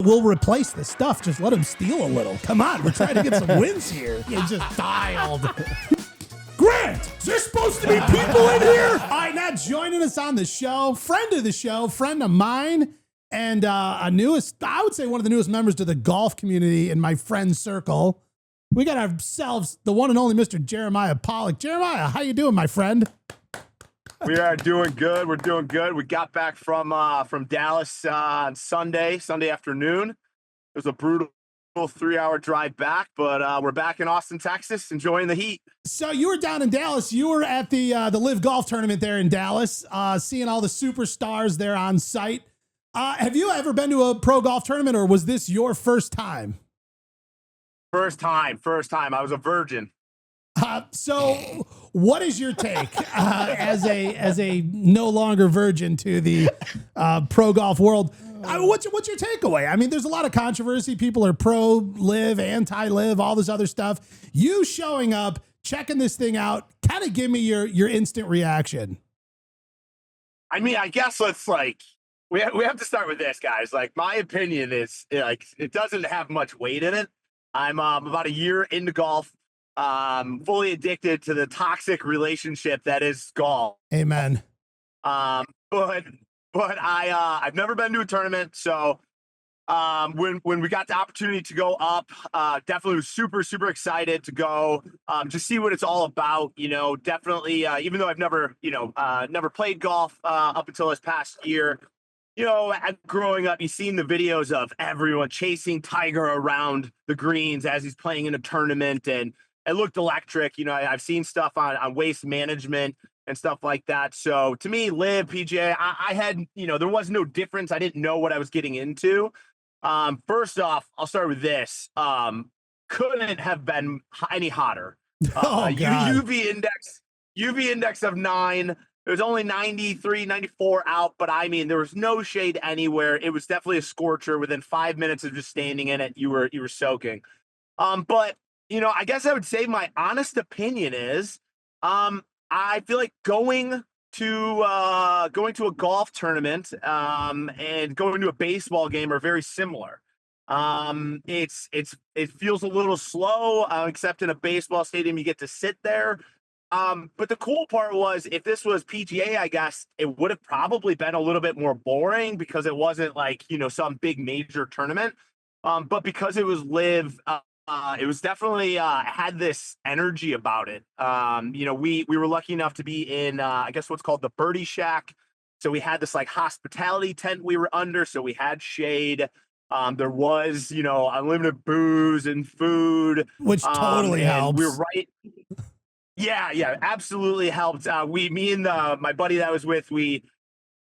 We'll replace the stuff. Just let him steal a little. Come on, we're trying to get some wins here. You just dialed. Grant, is there supposed to be people in here? All right, now joining us on the show, friend of the show, friend of mine, and I would say one of the newest members to the golf community in my friend circle. We got ourselves the one and only Mr. Jeremiah Pollock. Jeremiah, how you doing, my friend? We are doing good. We're doing good. We got back from Dallas on Sunday afternoon. It was a brutal 3-hour drive back, but we're back in Austin, Texas, enjoying the heat. So you were down in Dallas. You were at the LIV golf tournament there in Dallas, seeing all the superstars there on site. Have you ever been to a pro golf tournament, or was this your first time? First time. I was a virgin. So what is your take as a no longer virgin to the pro golf world? What's your takeaway? I mean, there's a lot of controversy. People are pro live, anti live, all this other stuff. You showing up, checking this thing out, kind of give me your instant reaction. I mean, I guess we have to start with this, guys. Like, my opinion is it doesn't have much weight in it. I'm about a year into golf. Fully addicted to the toxic relationship that is golf. Amen. But I've never been to a tournament, so when we got the opportunity to go up, definitely was super excited to go, just see what it's all about. You know, definitely, even though I've never played golf up until this past year. You know, growing up, you've seen the videos of everyone chasing Tiger around the greens as he's playing in a tournament, and it looked electric. You know, I've seen stuff on waste management and stuff like that. So to me, LIV, PGA, I had, there was no difference. I didn't know what I was getting into. First off, I'll start with this. Couldn't have been any hotter. UV index of 9. It was only 93, 94 out, but I mean, there was no shade anywhere. It was definitely a scorcher. Within 5 minutes of just standing in it, you were soaking. But I guess I would say my honest opinion is, I feel like going to a golf tournament and going to a baseball game are very similar. It feels a little slow, except in a baseball stadium you get to sit there. But the cool part was, if this was PGA, I guess it would have probably been a little bit more boring because it wasn't like some big major tournament. But because it was LIV. It was definitely had this energy about it. We were lucky enough to be in, I guess what's called the Birdie Shack. So we had this like hospitality tent we were under. So we had shade. There was, unlimited booze and food. Which totally helps. We were right. Yeah, absolutely helped. Me and my buddy that I was with, we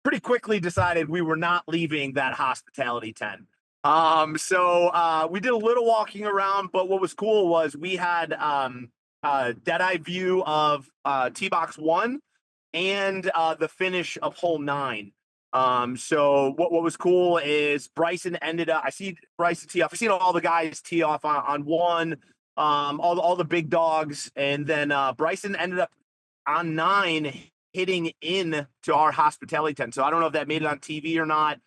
pretty quickly decided we were not leaving that hospitality tent. So we did a little walking around, but what was cool was we had a dead-eye view of tee box 1 and the finish of hole 9. So what was cool is Bryson ended up, I see Bryson tee off. I seen all the guys tee off on 1, all the big dogs, and then Bryson ended up on 9 hitting in to our hospitality tent. So I don't know if that made it on TV or not.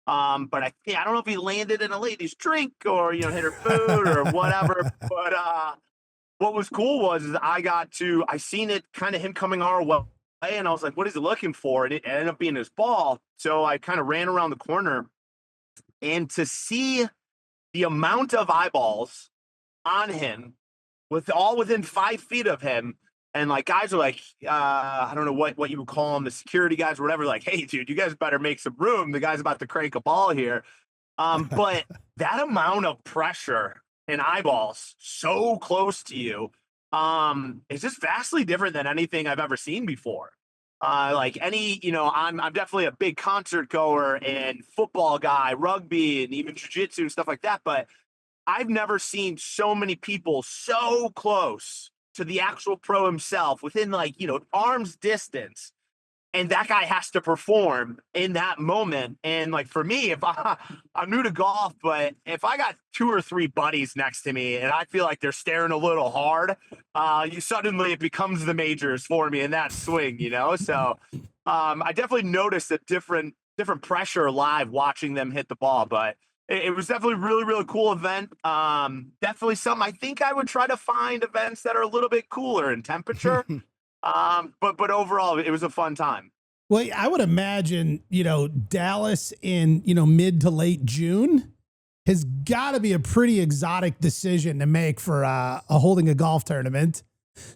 But I don't know if he landed in a lady's drink or, hit her food or whatever. But what was cool was I seen it, kind of him coming our way, and I was like, what is he looking for? And it ended up being his ball. So I kind of ran around the corner, and to see the amount of eyeballs on him within 5 feet of him. And like guys are like, I don't know what you would call them, the security guys or whatever, like, hey, dude, you guys better make some room. The guy's about to crank a ball here. But that amount of pressure and eyeballs so close to you is just vastly different than anything I've ever seen before. I'm definitely a big concert goer and football guy, rugby, and even jiu-jitsu and stuff like that. But I've never seen so many people so close to the actual pro himself within arm's distance. And that guy has to perform in that moment. And like, for me, if I'm new to golf, but if I got 2 or 3 buddies next to me and I feel like they're staring a little hard, suddenly it becomes the majors for me in that swing, So I definitely noticed a different pressure live watching them hit the ball, but it was definitely really, really cool event. Definitely something I think I would try to find events that are a little bit cooler in temperature. But overall, it was a fun time. Well, I would imagine, Dallas in, mid to late June has got to be a pretty exotic decision to make for holding a golf tournament.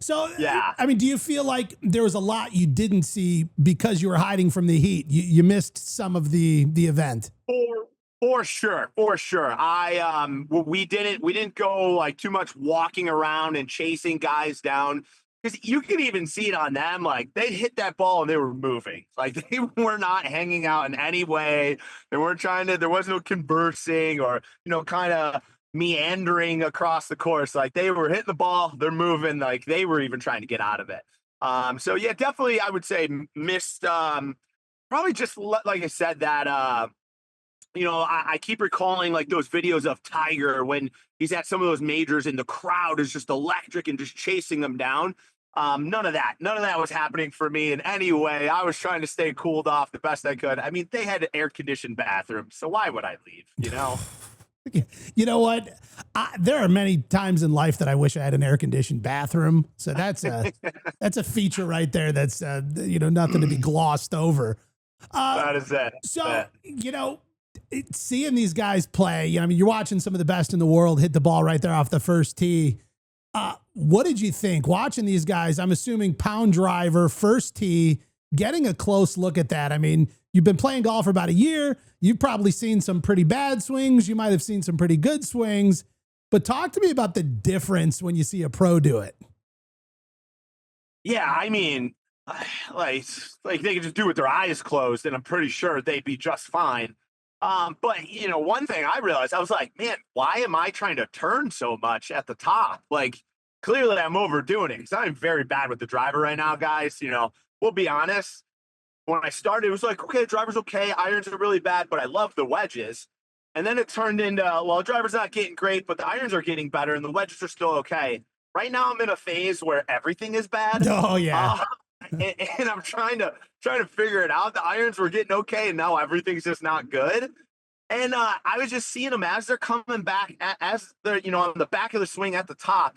So, yeah. I mean, do you feel like there was a lot you didn't see because you were hiding from the heat? You missed some of the event. For sure. We didn't go like too much walking around and chasing guys down, because you could even see it on them. Like, they hit that ball and they were moving. Like, they were not hanging out in any way. They weren't there was no conversing or, kind of meandering across the course. Like, they were hitting the ball, they're moving, like they were even trying to get out of it. So yeah, definitely I would say missed, probably just like I said, that, I keep recalling like those videos of Tiger when he's at some of those majors and the crowd is just electric and just chasing them down. None of that was happening for me in any way. I was trying to stay cooled off the best I could. I mean, they had air conditioned bathrooms, so why would I leave? You know what? There are many times in life that I wish I had an air conditioned bathroom. So that's a feature right there. That's nothing to be glossed over. That is it. So seeing these guys play, you're watching some of the best in the world hit the ball right there off the first tee. What did you think watching these guys? I'm assuming pound driver, first tee, getting a close look at that. I mean, you've been playing golf for about a year. You've probably seen some pretty bad swings. You might have seen some pretty good swings, but talk to me about the difference when you see a pro do it. Yeah. I mean, like they could just do it with their eyes closed and I'm pretty sure they'd be just fine. But one thing I realized, I was like, man, why am I trying to turn so much at the top? Like, clearly I'm overdoing it because I'm very bad with the driver right now, guys. We'll be honest. When I started, it was like, okay, the driver's okay. Irons are really bad, but I love the wedges. And then it turned into, well, the driver's not getting great, but the irons are getting better and the wedges are still okay. Right now I'm in a phase where everything is bad. Oh yeah. And I'm trying to figure it out. The irons were getting okay, and now everything's just not good. And I was just seeing them as they're coming back, as they're on the back of the swing at the top.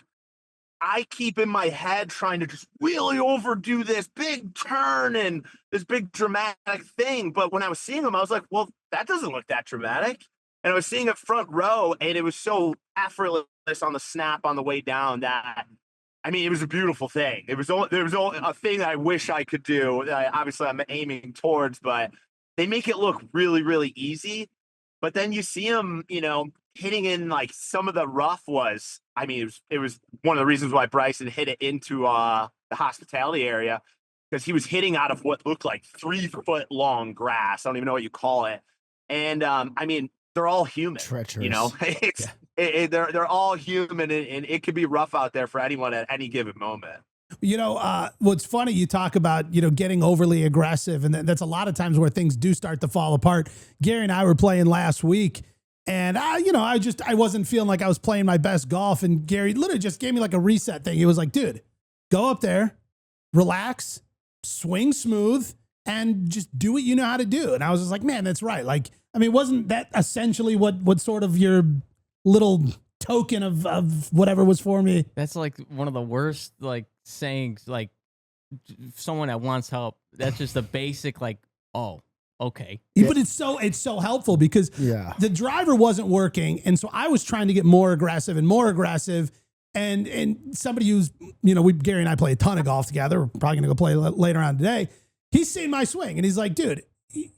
I keep in my head trying to just really overdo this big turn and this big dramatic thing. But when I was seeing them, I was like, well, that doesn't look that dramatic. And I was seeing it front row, and it was so effortless on the snap on the way down that, I mean, it was a beautiful thing. There was only a thing I wish I could do. Obviously, I'm aiming towards, but they make it look really, really easy. But then you see them, hitting in like some of the rough was, I mean, it was one of the reasons why Bryson hit it into the hospitality area, because he was hitting out of what looked like 3-foot long grass. I don't even know what you call it. And I mean, they're all human. Treacherous. They're all human, and it could be rough out there for anyone at any given moment. What's funny, you talk about, getting overly aggressive, and that's a lot of times where things do start to fall apart. Gary and I were playing last week, and I wasn't feeling like I was playing my best golf, and Gary literally just gave me like a reset thing. He was like, dude, go up there, relax, swing smooth, and just do what you know how to do. And I was just like, man, that's right. Like, I mean, wasn't that essentially what sort of your little token of whatever was for me? That's like one of the worst like sayings, like someone that wants help. That's just a basic like, oh, okay. But it's so helpful because the driver wasn't working, and so I was trying to get more aggressive. And somebody who's, Gary and I play a ton of golf together. We're probably gonna go play later on today. He's seen my swing, and he's like, dude,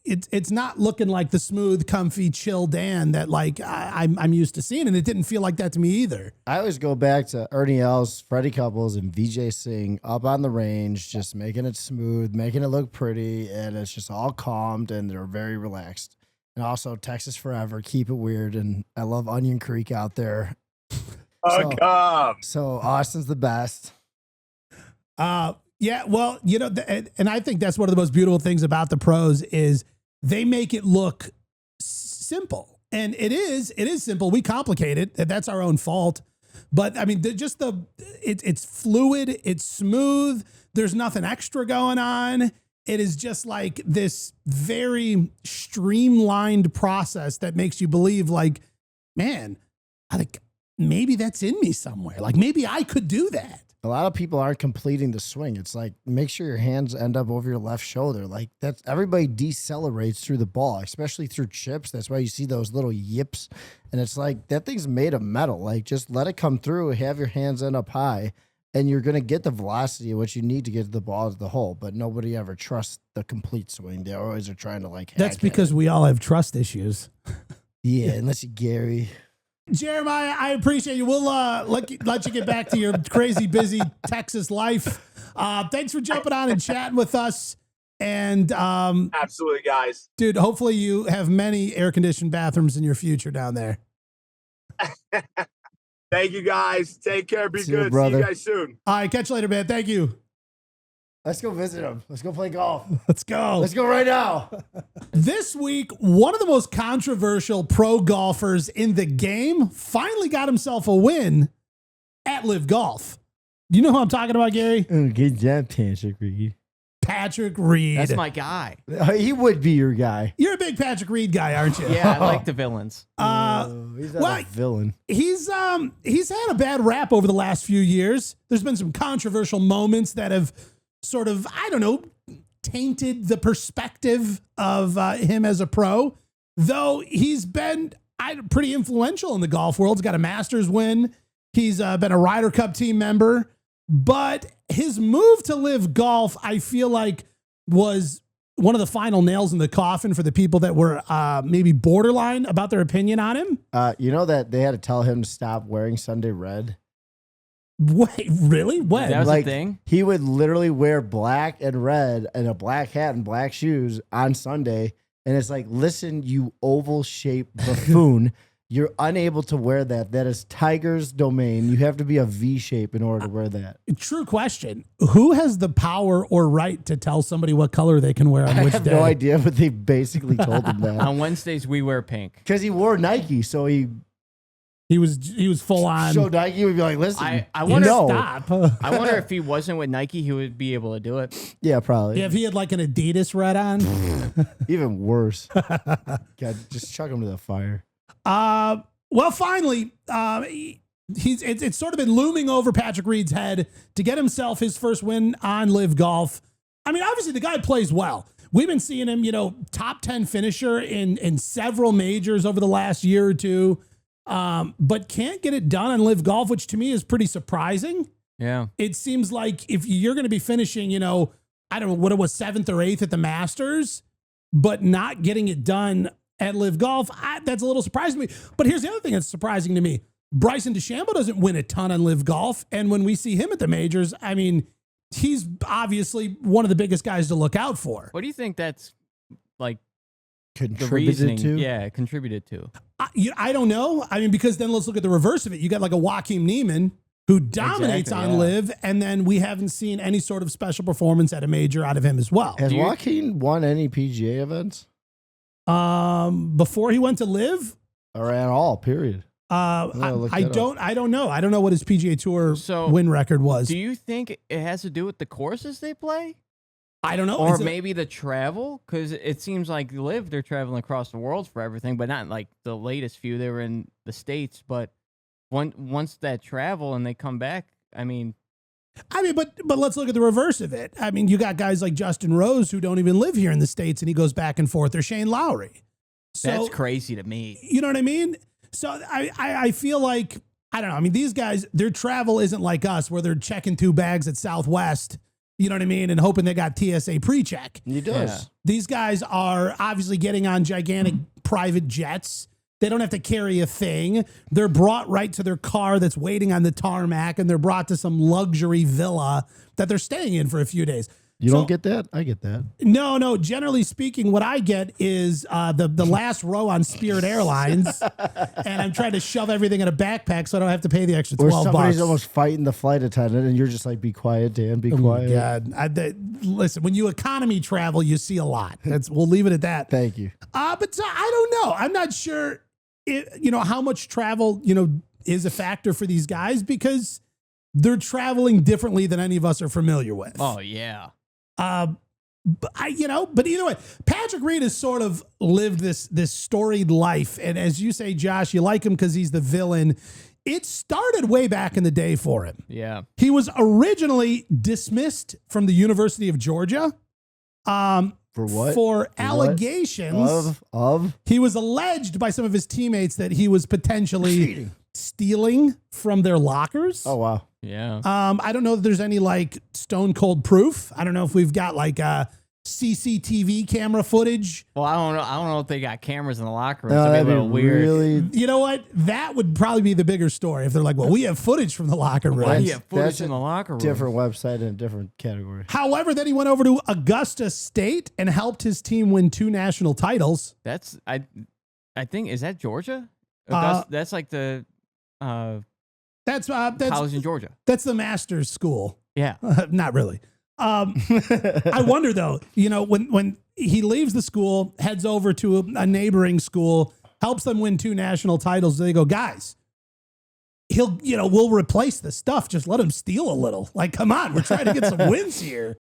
it's not looking like the smooth, comfy, chill Dan that like I'm used to seeing, and it didn't feel like that to me either. I always go back to Ernie Els, Freddie Couples, and VJ Singh up on the range, just making it smooth, making it look pretty, and it's just all calmed, and they're very relaxed. And also Texas Forever, keep it weird, and I love Onion Creek out there. So Austin's the best. Yeah, well, and I think that's one of the most beautiful things about the pros is they make it look simple. And it is simple. We complicate it. That's our own fault. But I mean, it's fluid. It's smooth. There's nothing extra going on. it is just like this very streamlined process that makes you believe like, man, I think maybe that's in me somewhere. Like maybe I could do that. A lot of people aren't completing the swing. It's like, make sure your hands end up over your left shoulder. Like that's everybody decelerates through the ball, especially through chips. That's why you see those little yips. And it's like, that thing's made of metal. Like just let it come through, have your hands end up high, and you're going to get the velocity of what you need to get the ball to the hole. But nobody ever trusts the complete swing. They always are trying to like, that's because we all have trust issues. Yeah, unless you Gary. Jeremiah, I appreciate you. We'll let you get back to your crazy busy Texas life. Thanks for jumping on and chatting with us. And absolutely, guys. Dude, hopefully you have many air-conditioned bathrooms in your future down there. Thank you, guys. Take care. Be See you, good. brother. See you guys soon. All right, catch you later, man. Thank you. Let's go visit him. Let's go play golf. Let's go. Let's go right now. This week, one of the most controversial pro golfers in the game finally got himself a win at LIV Golf. Do you know who I'm talking about, Gary? Good job, Patrick Reed. Patrick Reed. That's my guy. He would be your guy. You're a big Patrick Reed guy, aren't you? Yeah, I like the villains. He's not a villain. He's had a bad rap over the last few years. There's been some controversial moments that have sort of, I don't know, tainted the perspective of him as a pro, though he's been pretty influential in the golf world. He's got a Masters win. He's been a Ryder Cup team member, but his move to LIV Golf, I feel like, was one of the final nails in the coffin for the people that were maybe borderline about their opinion on him. You know that they had to tell him to stop wearing Sunday red? Wait, really? When? That was like, a thing? He would literally wear black and red and a black hat and black shoes on Sunday. And it's like, listen, you oval-shaped buffoon. You're unable to wear that. That is Tiger's domain. You have to be a V shape in order to wear that. True question. Who has the power or right to tell somebody what color they can wear on which I have day? no idea, but they basically told him that. On Wednesdays, we wear pink. Because he wore Nike, so he was full on. So Nike would be like, listen, I wonder, stop. I wonder if he wasn't with Nike, he would be able to do it. Yeah, probably. Yeah, if he had like an Adidas red on. Even worse. God, just chuck him to the fire. Well, finally, it's sort of been looming over Patrick Reed's head to get himself his first win on LIV Golf. I mean, obviously the guy plays well. We've been seeing him, top 10 finisher in several majors over the last year or two. But can't get it done on LIV Golf, which to me is pretty surprising. Yeah. It seems like if you're going to be finishing, I don't know what it was, 7th or 8th at the Masters, but not getting it done at LIV Golf, that's a little surprising to me. But here's the other thing that's surprising to me. Bryson DeChambeau doesn't win a ton on LIV Golf. And when we see him at the majors, I mean, he's obviously one of the biggest guys to look out for. What do you think that's like the Contributed reasoning? to? Yeah, contributed to. I don't know. I mean, because then let's look at the reverse of it. You got like a Joaquin Neiman who dominates on LIV, and then we haven't seen any sort of special performance at a major out of him as well. Has Joaquin won any PGA events? Before he went to LIV? Or at all, period. I don't know. I don't know what his PGA Tour win record was. Do you think it has to do with the courses they play? I don't know. Or maybe the travel? Because it seems like LIV, they're traveling across the world for everything, but not like the latest few. They were in the States, but once that travel and they come back, but let's look at the reverse of it. I mean, you got guys like Justin Rose who don't even live here in the States, and he goes back and forth. Or Shane Lowry. So, that's crazy to me. You know what I mean? So I feel like, I don't know. I mean, these guys, their travel isn't like us where they're checking 2 bags at Southwest, you know what I mean, and hoping they got TSA pre-check. He does. Yeah. These guys are obviously getting on gigantic private jets. They don't have to carry a thing. They're brought right to their car that's waiting on the tarmac, and they're brought to some luxury villa that they're staying in for a few days. You don't get that? I get that. No. Generally speaking, what I get is the last row on Spirit Airlines, and I'm trying to shove everything in a backpack so I don't have to pay the extra $12. Or somebody's almost fighting the flight attendant, and you're just like, "Be quiet, Dan. Be quiet." God, listen, when you economy travel, you see a lot. We'll leave it at that. Thank you. But I don't know. I'm not sure, how much travel is a factor for these guys because they're traveling differently than any of us are familiar with. Oh yeah. But but either way, Patrick Reed has sort of lived this storied life. And as you say, Josh, you like him because he's the villain. It started way back in the day for him. Yeah. He was originally dismissed from the University of Georgia. For what? For allegations of? He was alleged by some of his teammates that he was potentially stealing from their lockers. Oh, wow. Yeah. I don't know if there's any like stone cold proof. I don't know if we've got like CCTV camera footage. Well, I don't know if they got cameras in the locker room. No, That'd that'd be a little be weird. really. You know what? That would probably be the bigger story if they're like, well, we have footage from the locker room. Why do you That's- have footage that's in a the locker room? Different website in a different category. However, then he went over to Augusta State and helped his team win 2 national titles. That's I think, is that Georgia? That's like the That's college in Georgia. that's the master's school. Yeah. Not really. I wonder though, when he leaves the school, heads over to a neighboring school, helps them win 2 national titles. They go, guys, we'll replace the stuff. Just let him steal a little. Like, come on, we're trying to get some wins here.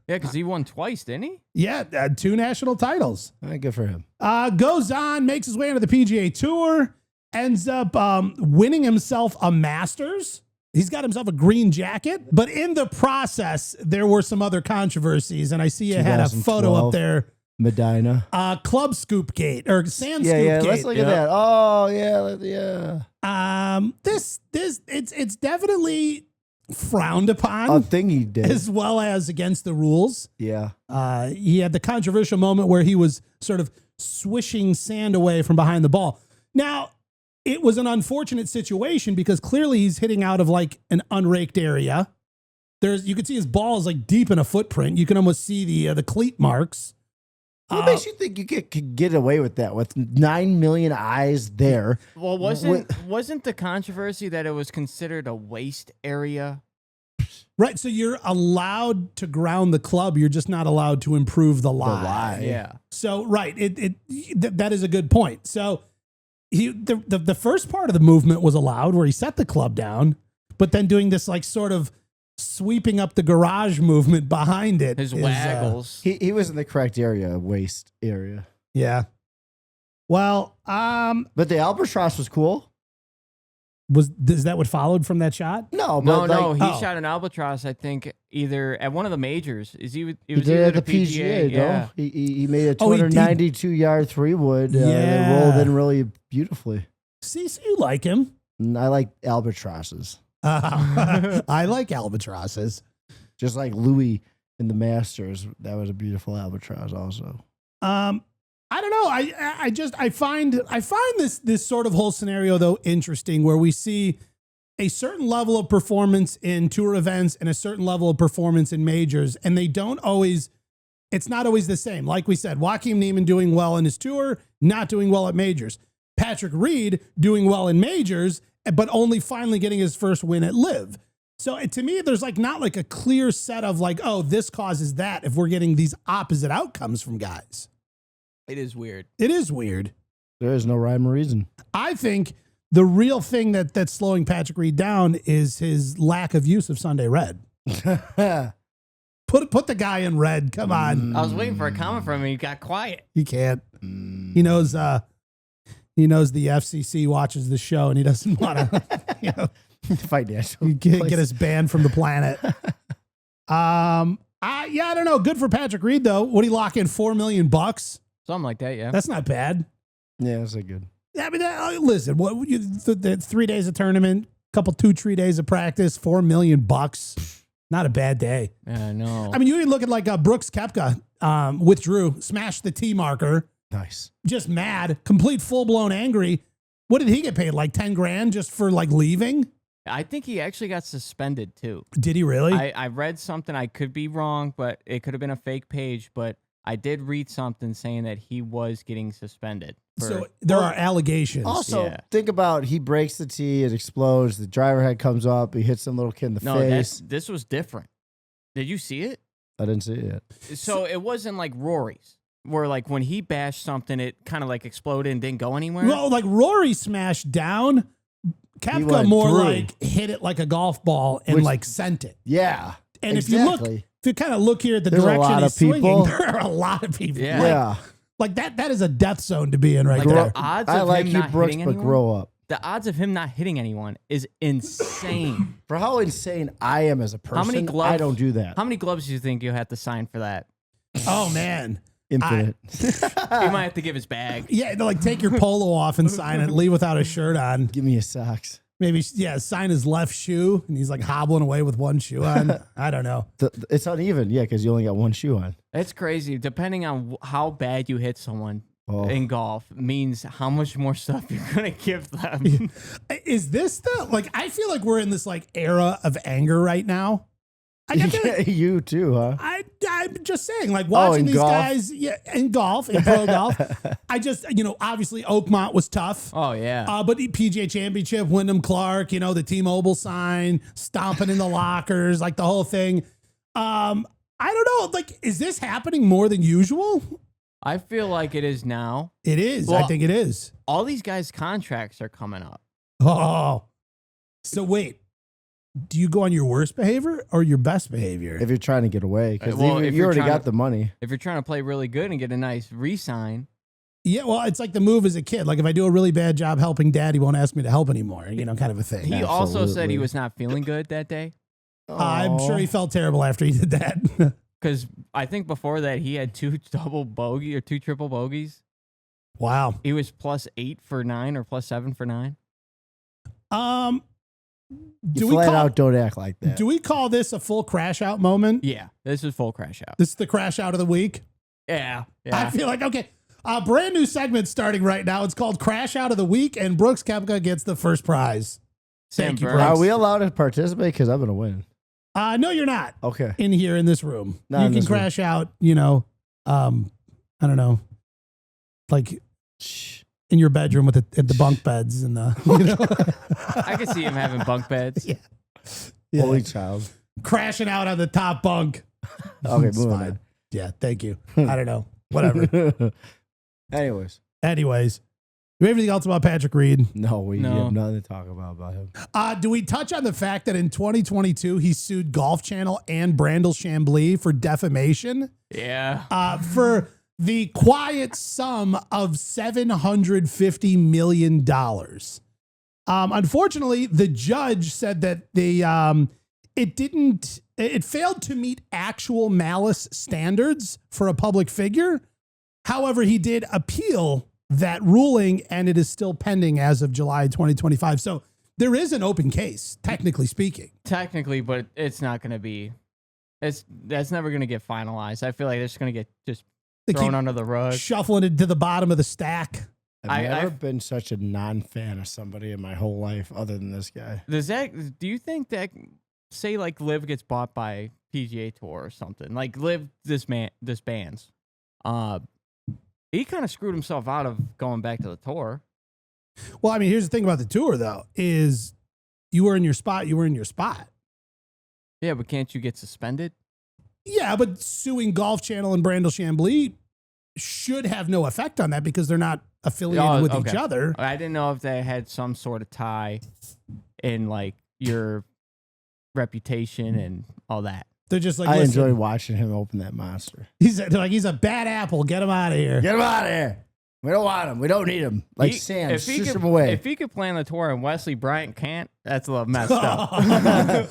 Yeah, because he won twice, didn't he? Yeah, 2 national titles. Good for him. Goes on, makes his way into the PGA Tour, ends up winning himself a Masters. He's got himself a green jacket, but in the process, there were some other controversies, and I see you had a photo up 2012. there. Medina. Club Scoop Gate or Sand Yeah, Scoop yeah. Gate. Let's look at that. Oh, yeah, yeah. It's definitely frowned upon, A thing he did. as well as against the rules. Yeah. He had the controversial moment where he was sort of swishing sand away from behind the ball. Now, it was an unfortunate situation because clearly he's hitting out of like an unraked area. You could see his ball is like deep in a footprint. You can almost see the cleat marks. What makes you think you could get away with that with 9 million eyes there? Well, wasn't the controversy that it was considered a waste area? Right, so you're allowed to ground the club. You're just not allowed to improve the lie. Yeah. So right, that is a good point. So the first part of the movement was allowed, where he set the club down, but then doing this like sort of sweeping up the garage movement behind it. His waggles. He was in the correct area, waist area. Yeah. Well, But the albatross was cool. is that what followed from that shot? No, but No, like, he shot an albatross, I think, either at one of the majors. It he was did either at the PGA, yeah. though. He made a Oh, he did. 292-yard 3-wood that rolled in really beautifully. See, so you like him. And I like albatrosses, I like albatrosses. just like Louis in the Masters. That was a beautiful albatross, also. I don't know. I find this sort of whole scenario though interesting, where we see a certain level of performance in tour events and a certain level of performance in majors, and it's not always the same. Like we said, Joaquin Niemann doing well in his tour, not doing well at majors. Patrick Reed doing well in majors, but only finally getting his first win at LIV. So to me, there's like not like a clear set of like, oh, this causes that if we're getting these opposite outcomes from guys. It is weird. It is weird. There is no rhyme or reason. I think the real thing that's slowing Patrick Reed down is his lack of use of Sunday red. Put the guy in red. Come on. I was waiting for a comment from him. He got quiet. He can't. He knows the FCC watches the show and he doesn't want to Financial. get us banned from the planet. I don't know. Good for Patrick Reed though. Would he lock in $4 million? Something like that, yeah. That's not bad. Yeah, that's a good. I mean, listen, the 3 days of tournament, 2-3 days of practice, $4 million. Not a bad day. Yeah, no. I mean, you even look at like Brooks Koepka withdrew, smashed the tee marker, Nice. just mad, complete full blown angry. What did he get paid? Like $10,000 just for like leaving? I think he actually got suspended too. Did he really? I read something. I could be wrong, but it could have been a fake page. But I did read something saying that he was getting suspended. So there are allegations. Also, Yeah. think about he breaks the tee, it explodes, the driver head comes up, he hits some little kid in the No, face. this was different. Did you see it? I didn't see it yet. So it wasn't like Rory's, where like when he bashed something, it kind of like exploded and didn't go anywhere. Well, like Rory smashed down. Koepka went more through. like hit it like a golf ball and like sent it. Yeah. And exactly. if you look, if you kind of look here at the There's a direction lot he's of swinging, people. there are a lot of people. Yeah. Yeah. Like that is a death zone to be in right Like there. the odds I of like him you, not Brooks, hitting but anyone, grow up. the odds of him not hitting anyone is insane. For how insane I am as a person, How many gloves? I don't do that. How many gloves do you think you'll have to sign for that? Oh man. Infinite. He might have to give his bag. Yeah, they'll like take your polo off and sign it, leave without a shirt on. Give me his socks. Maybe, yeah, sign his left shoe, and he's like hobbling away with one shoe on. I don't know. It's uneven, yeah, because you only got one shoe on. It's crazy. Depending on how bad you hit someone Oh. in golf means how much more stuff you're going to give them. Is this the, like, I feel like we're in this like era of anger right now. I feel like, You too, huh? I'm just saying, like watching in these golf? guys, yeah, in golf, in pro golf. I just, obviously Oakmont was tough. Oh, yeah. But PGA Championship, Wyndham Clark, the T-Mobile sign, stomping in the lockers, like the whole thing. I don't know. Like, is this happening more than usual? I feel like it is now. It is. I Well- think it is. All these guys' contracts are coming up. Oh, so wait. Do you go on your worst behavior or your best behavior? If you're trying to get away, because Well, if you you're already trying got to- the money. If you're trying to play really good and get a nice re-sign, Yeah, well, it's like the move as a kid. Like if I do a really bad job helping dad, he won't ask me to help anymore, kind of a thing. he also said Absolutely. he was not feeling good that day. I'm sure he felt terrible after he did that. Because I think before that, he had two triple bogeys. Wow. He was +8 for 9 or +7 for 9. Do You we flat call, out don't act like that. do we call this a full crash out moment? Yeah, this is full crash out. This is the crash out of the week. Yeah. I feel like, okay, a brand new segment starting right now. It's called Crash Out of the Week, and Brooks Koepka gets the first prize. Thank you, Berger. Are we allowed to participate? Because I'm going to win. No, you're not Okay. in here in this room. Not You in can this room. crash out, I don't know, like Shh. in your bedroom with the bunk beds and the, I can see him having bunk beds. Yeah. Yeah. Holy child. Crashing out on the top bunk. Okay, It's moving fine. Yeah, thank you. I don't know. Whatever. on. Anyways, do we have anything else about Patrick Reed? No, we No. have nothing to talk about him. Do we touch on the fact that in 2022 he sued Golf Channel and Brandel Chambly for defamation Yeah. for the quiet sum of $750 million? Unfortunately, the judge said that it failed to meet actual malice standards for a public figure. However, he did appeal that ruling, and it is still pending as of July 2025. So there is an open case, technically speaking. Technically, but it's not going to be. That's never going to get finalized. I feel like it's going to get just They thrown keep under the rug. shuffling it to the bottom of the stack. I've never I've- been such a non-fan of somebody in my whole life other than this guy. Do you think that, say like LIV gets bought by PGA Tour or something, like LIV disbands, he kind of screwed himself out of going back to the tour. Well, I mean, here's the thing about the tour, though, is you were in your spot. Yeah, but can't you get suspended? Yeah, but suing Golf Channel and Brandel Chambly should have no effect on that because they're not affiliated with each okay. other. I didn't know if they had some sort of tie in like your reputation and all that. They're just like, I listen, enjoy watching him open that monster. he's a bad apple. Get him out of here. Get him out of here. We don't want him. We don't need him. Like sand, if he shush could, him away. If he could play on the tour and Wesley Bryant can't, that's a little messed up.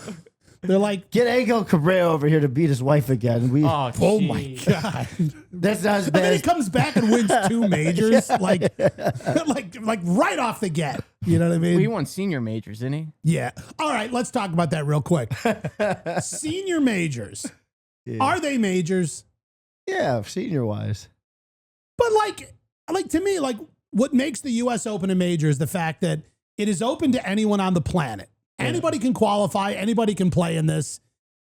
They're like, Get Angel Cabrera over here to beat his wife again. oh my jeez. God. That's not as And bad then he as comes back and wins 2 majors, like right off the get. You know what I mean? Well, he won senior majors, didn't he? Yeah. All right, let's talk about that real quick. Senior majors. Yeah. Are they majors? Yeah, senior wise. But like to me, like what makes the US Open a major is the fact that it is open to anyone on the planet. Anybody can qualify, anybody can play in this,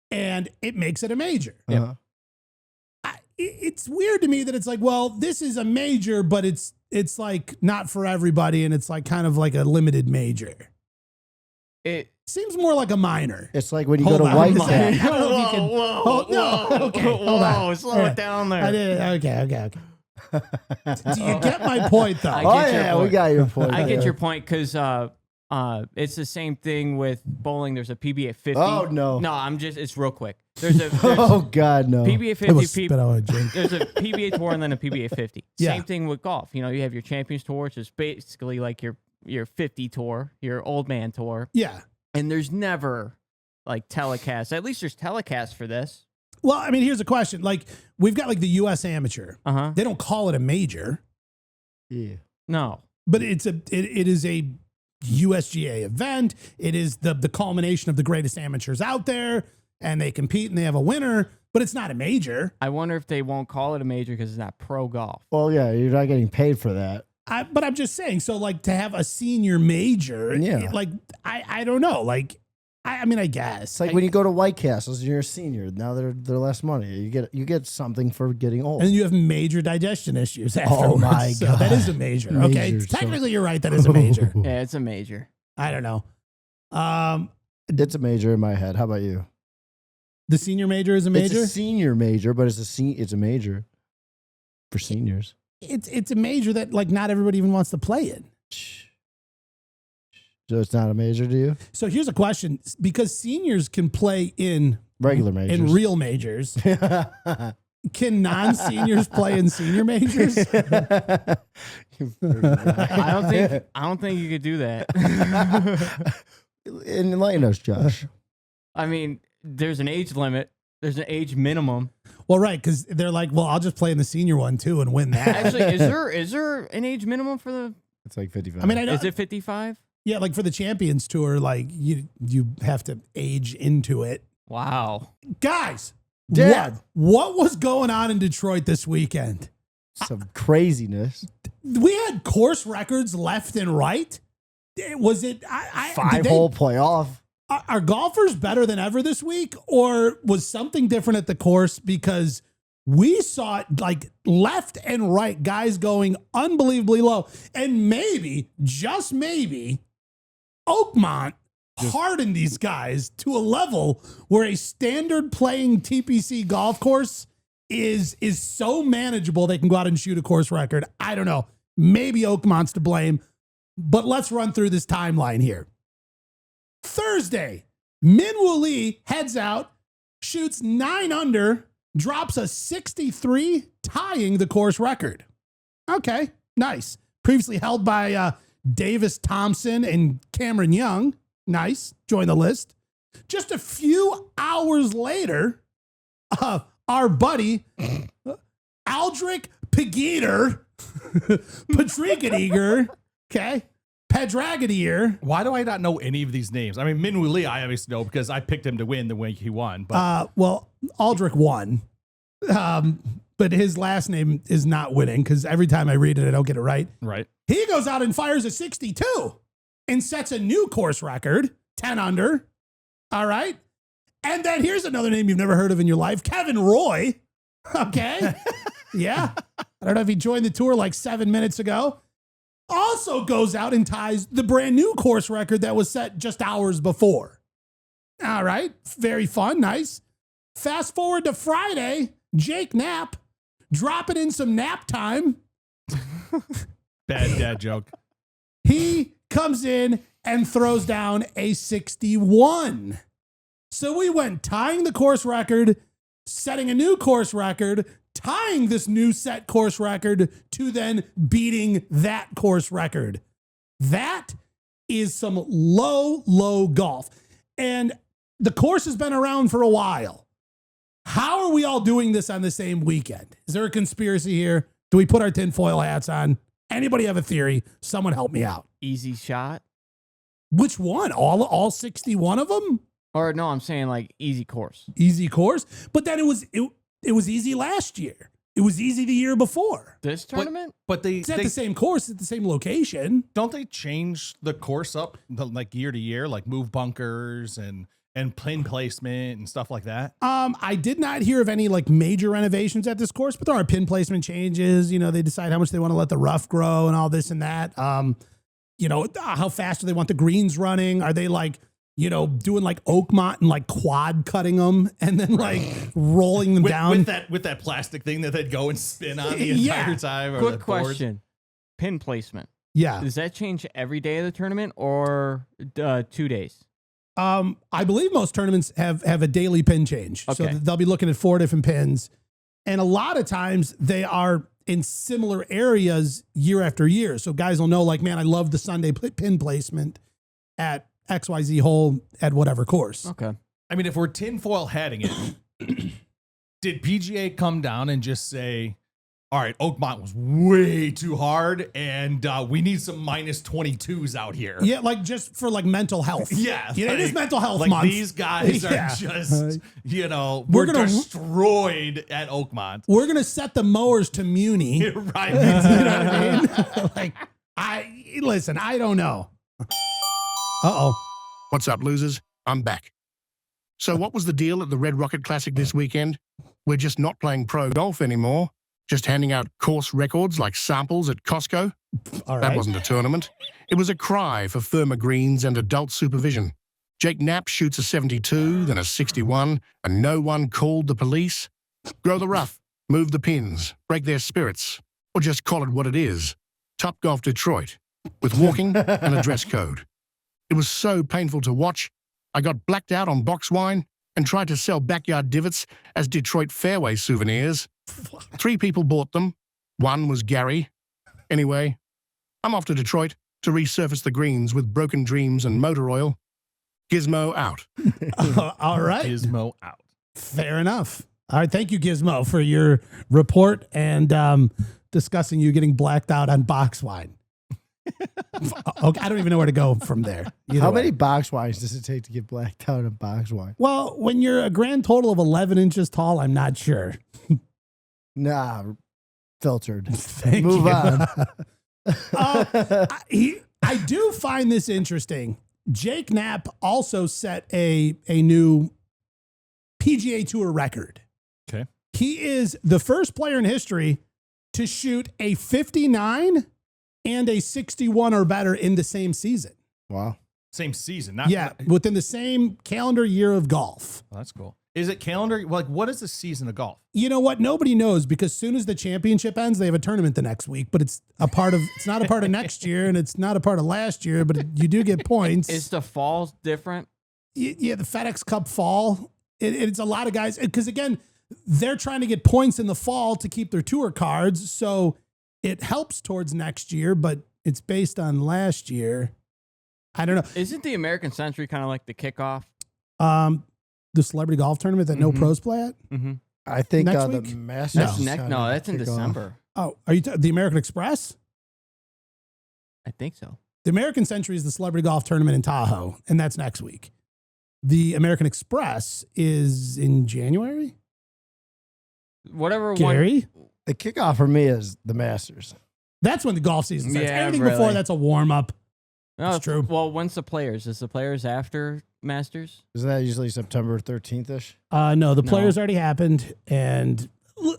and it makes it a major. Uh-huh. It's weird to me that it's like, well, this is a major, but it's like not for everybody, and it's like kind of like a limited major. It Seems more like a minor. It's like when you Hold go to on, White hold on. Sox. I don't know if you can. whoa, no, okay, hold on. slow All right. it down there. I did. Okay. Do you get my point, though? I Oh, get your yeah, we point. got your point. I get your point because It's the same thing with bowling. There's a PBA 50. Oh, no. No, it's real quick. There's Oh, God, no. PBA I 50. will spit out a drink. There's a PBA tour and then a PBA 50. Yeah. Same thing with golf. You know, you have your Champions Tour, which is basically like your 50 tour, your old man tour. Yeah. And there's never like telecasts. At least there's telecasts for this. Well, I mean, here's a question. Like, we've got like the U.S. Amateur. They don't call it a major. Yeah. No. But it is a USGA event. It is the culmination of the greatest amateurs out there, and they compete and they have a winner, but it's not a major. I wonder if they won't call it a major because it's not pro golf. Well, yeah, you're not getting paid for that. But I'm just saying, so like to have a senior major, Yeah. like I don't know. Like, I mean, I guess. It's like when you go to White Castles and you're a senior. Now they're less money. You get something for getting old. And you have major digestion issues afterwards. Oh, my So God. that is a major. Okay. Major, so- Technically, you're right. That is a major. Yeah, it's a major. I don't know. It's a major in my head. How about you? The senior major is a major? It's a senior major, but it's a major for seniors. It's a major that like not everybody even wants to play in. So it's not a major to you? So here's a question. Because seniors can play in Regular majors. in real majors, can non-seniors play in senior majors? I don't think you could do that. Enlighten us, Josh. I mean, there's an age limit. There's an age minimum. Well, right, because they're like, well, I'll just play in the senior one too and win that. Actually, is there an age minimum for the? It's like 55. I mean, I know. Is it 55? Yeah, like for the Champions Tour, like you have to age into it. Wow. Guys, Dad. what was going on in Detroit this weekend? Some craziness. We had course records left and right. Was it Five-hole playoff. Are golfers better than ever this week, or was something different at the course? Because we saw it like left and right, guys going unbelievably low. And maybe, just maybe, Oakmont hardened these guys to a level where a standard playing TPC golf course is so manageable they can go out and shoot a course record. I don't know. Maybe Oakmont's to blame, but let's run through this timeline here. Thursday, Min Woo Lee heads out, shoots 9 under, drops a 63, tying the course record. Okay, nice. Previously held by Davis Thompson and Cameron Young. Nice. Join the list. Just a few hours later, our buddy Aldrich Potgieter, Patrickadiger, okay, Padragadier. Why do I not know any of these names? I mean, Min Woo Lee, I obviously know because I picked him to win the way he won. But Well, Aldrich won, but his last name is not winning because every time I read it, I don't get it right. right. He goes out and fires a 62 and sets a new course record, 10 under. All right. And then here's another name you've never heard of in your life, Kevin Roy. Okay. Yeah. I don't know if he joined the tour like 7 minutes ago. Also goes out and ties the brand new course record that was set just hours before. All right. Very fun. Nice. Fast forward to Friday, Jake Knapp dropping in some nap time. Bad dad joke. He comes in and throws down a 61. So we went tying the course record, setting a new course record, tying this new set course record to then beating that course record. That is some low golf. And the course has been around for a while. How are we all doing this on the same weekend? Is there a conspiracy here? Do we put our tinfoil hats on? Anybody have a theory? Someone help me out. Easy shot. Which one? All 61 of them? Or no, I'm saying like easy course. Easy course. But then it was easy last year. It was easy the year before. This tournament? But It's at the same course, at the same location. don't they change the course up like year to year, like move bunkers and pin placement and stuff like that? I did not hear of any like major renovations at this course, but there are pin placement changes. You know, they decide how much they want to let the rough grow and all this and that. You know, how fast do they want the greens running? Are they like, you know, doing like Oakmont and like quad cutting them and then like rolling them down with that plastic thing that they'd go and spin on the Yeah. entire time? Or Quick the board? question. Pin placement. Yeah. Does that change every day of the tournament or 2 days? I believe most tournaments have a daily pin change. So Okay. they'll be looking at 4 different pins. And a lot of times they are in similar areas year after year. So guys will know, like, man, I love the Sunday pin placement at XYZ hole at whatever course. Okay. I mean, if we're tinfoil hatting it, did PGA come down and just say, all right, Oakmont was way too hard, and we need some minus 22s out here? Yeah, like just for like mental health. Yeah. You know, it is mental health like month. These guys Yeah. are just, We're we're gonna- destroyed at Oakmont. We're going to set the mowers to Muni. Right. You know what I mean? Like, listen, I don't know. Uh-oh. What's up, losers? I'm back. So what was the deal at the Red Rocket Classic this weekend? We're just not playing pro golf anymore. Just handing out course records like samples at Costco. All That right. wasn't a tournament. It was a cry for firmer greens and adult supervision. Jake Knapp shoots a 72, then a 61, and no one called the police. Grow the rough, move the pins, break their spirits, or just call it what it is. Top Golf Detroit, with walking and a dress code. It was so painful to watch. I got blacked out on box wine and tried to sell backyard divots as Detroit fairway souvenirs. 3 people bought them. 1 was Gary. Anyway, I'm off to Detroit to resurface the greens with broken dreams and motor oil. Gizmo out. All right. Gizmo out. Fair enough. All right. Thank you, Gizmo, for your report and discussing you getting blacked out on box wine. Okay, I don't even know where to go from there. Either How way. many box wines does it take to get blacked out of box wine? Well, when you're a grand total of 11 inches tall, I'm not sure. Nah, filtered. Thank Move you. on. I do find this interesting. Jake Knapp also set a new PGA Tour record. Okay. He is the first player in history to shoot a 59 and a 61 or better in the same season. Wow. Same season. Not, Yeah, within the same calendar year of golf. Oh, that's cool. Is it calendar? Like, what is the season of golf? You know what? Nobody knows because as soon as the championship ends, they have a tournament the next week, but it's not a part of next year and it's not a part of last year, but you do get points. Is the fall different? Yeah, the FedEx Cup fall. It's a lot of guys because again, they're trying to get points in the fall to keep their tour cards. So it helps towards next year, but it's based on last year. I don't know. Isn't the American Century kind of like the kickoff? The celebrity golf tournament that no Mhm. pros play at. Mm-hmm. I think Next the week? Masters. No. That's is next. kinda No, that's in kickoff. December. Oh, are you the American Express? I think so. The American Century is the celebrity golf tournament in Tahoe, and that's next week. The American Express is in January. Whatever one. Gary, The kickoff for me is the Masters. that's when the golf season starts. Yeah, Everything before really. that's a warm up. No, That's true. Well, when's the Players? Is the Players after Masters? Isn't that usually September 13th ish? No, the No. players already happened. And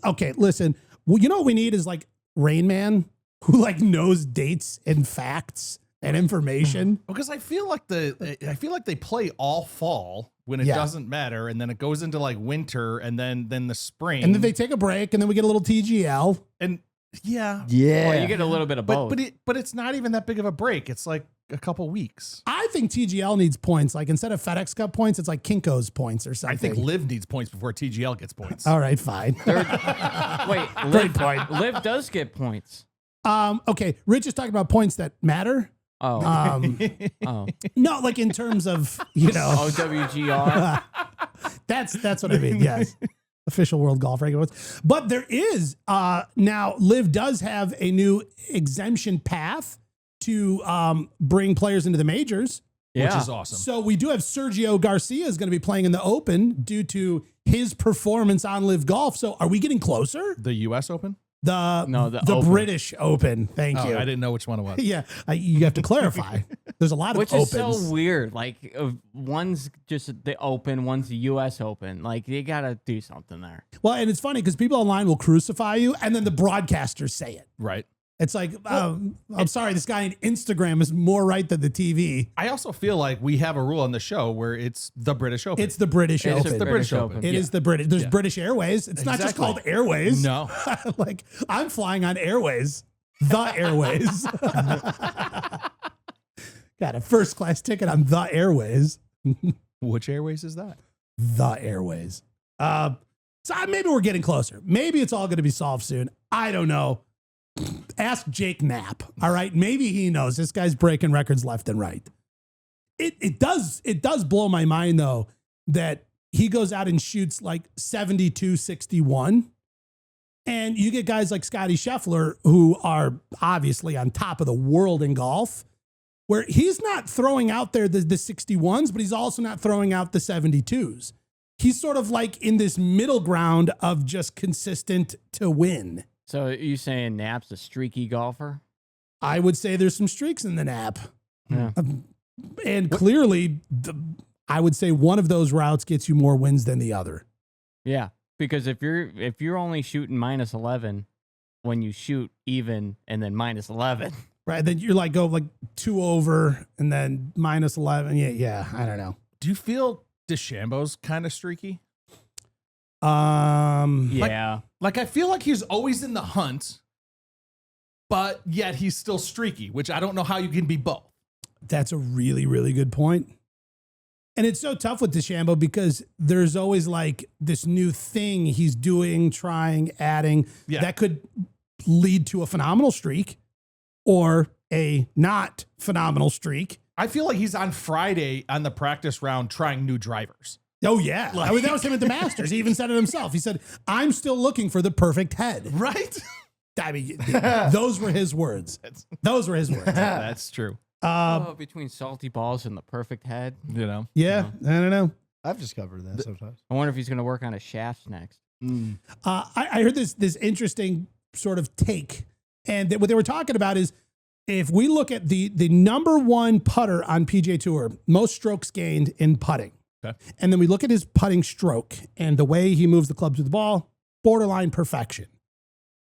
okay, listen. Well, you know what we need is like Rain Man, who like knows dates and facts and information. Because I feel like they play all fall when it Yeah. doesn't matter, and then it goes into like winter, and then the spring, And then they take a break, and then we get a little TGL. and yeah, Yeah. Well, you get a little bit of both. but it's not even that big of a break. It's like a couple weeks. I think TGL needs points. Like instead of FedEx Cup points, it's like Kinko's points or something. I think Liv needs points before TGL gets points. All right, fine. Wait, Great point. Liv does get points. Okay, Rich is talking about points that matter. Oh, Um, no, like in terms of, you know, OWGR. that's what I mean. Yes. Official World Golf Ranking. But there is now LIV does have a new exemption path to bring players into the majors. Yeah. Which is awesome. So we do have Sergio Garcia is going to be playing in the Open due to his performance on LIV Golf. So are we getting closer? The U.S. Open? The Open. British Open. Thank you. I didn't know which one it was. Yeah, you have to clarify. There's a lot of Which opens. is so weird. Like one's just the Open, one's the U.S. Open. Like you gotta do something there. Well, and it's funny because people online will crucify you, and then the broadcasters say it. Right. It's like, I'm sorry, this guy on Instagram is more right than the TV. I also feel like we have a rule on the show where it's the British Open. It's the British It's Open. the British Open. It is the British. There's British Airways. It's not just Exactly. called Airways. No. Like I'm flying on Airways. The Airways. Got a first class ticket on The Airways. Which Airways is that? The Airways. So maybe we're getting closer. Maybe it's all going to be solved soon. I don't know. Ask Jake Knapp. All right. Maybe he knows. This guy's breaking records left and right. It does blow my mind though, that he goes out and shoots like 72, 61. And you get guys like Scotty Scheffler who are obviously on top of the world in golf, where he's not throwing out there the 61s, but he's also not throwing out the 72s. He's sort of like in this middle ground of just consistent to win. So are you saying Knapp's a streaky golfer? I would say there's some streaks in the Knapp. Yeah. And clearly, I would say one of those routes gets you more wins than the other. Yeah, because if you're only shooting minus 11 when you shoot even and then minus 11. Right, then you're like go like 2 over and then minus 11. Yeah, I don't know. Do you feel DeChambeau's kind of streaky? Yeah. Like I feel like he's always in the hunt, but yet he's still streaky, which I don't know how you can be both. That's a really, really good point. And it's so tough with DeChambeau because there's always like this new thing he's doing, trying, adding that could lead to a phenomenal streak or a not phenomenal streak. I feel like he's on Friday on the practice round trying new drivers. Oh, yeah. I mean, that was him at the Masters. He even said it himself. He said, I'm still looking for the perfect head. Right? I mean, those were his words. Those were his words. That's true. Between salty balls and the perfect head. You know? Yeah, I don't know. I've discovered that sometimes. I wonder if he's going to work on his shafts next. I heard this interesting sort of take. And what they were talking about is if we look at the number one putter on PGA Tour, most strokes gained in putting. Okay. And then we look at his putting stroke and the way he moves the club to the ball, borderline perfection.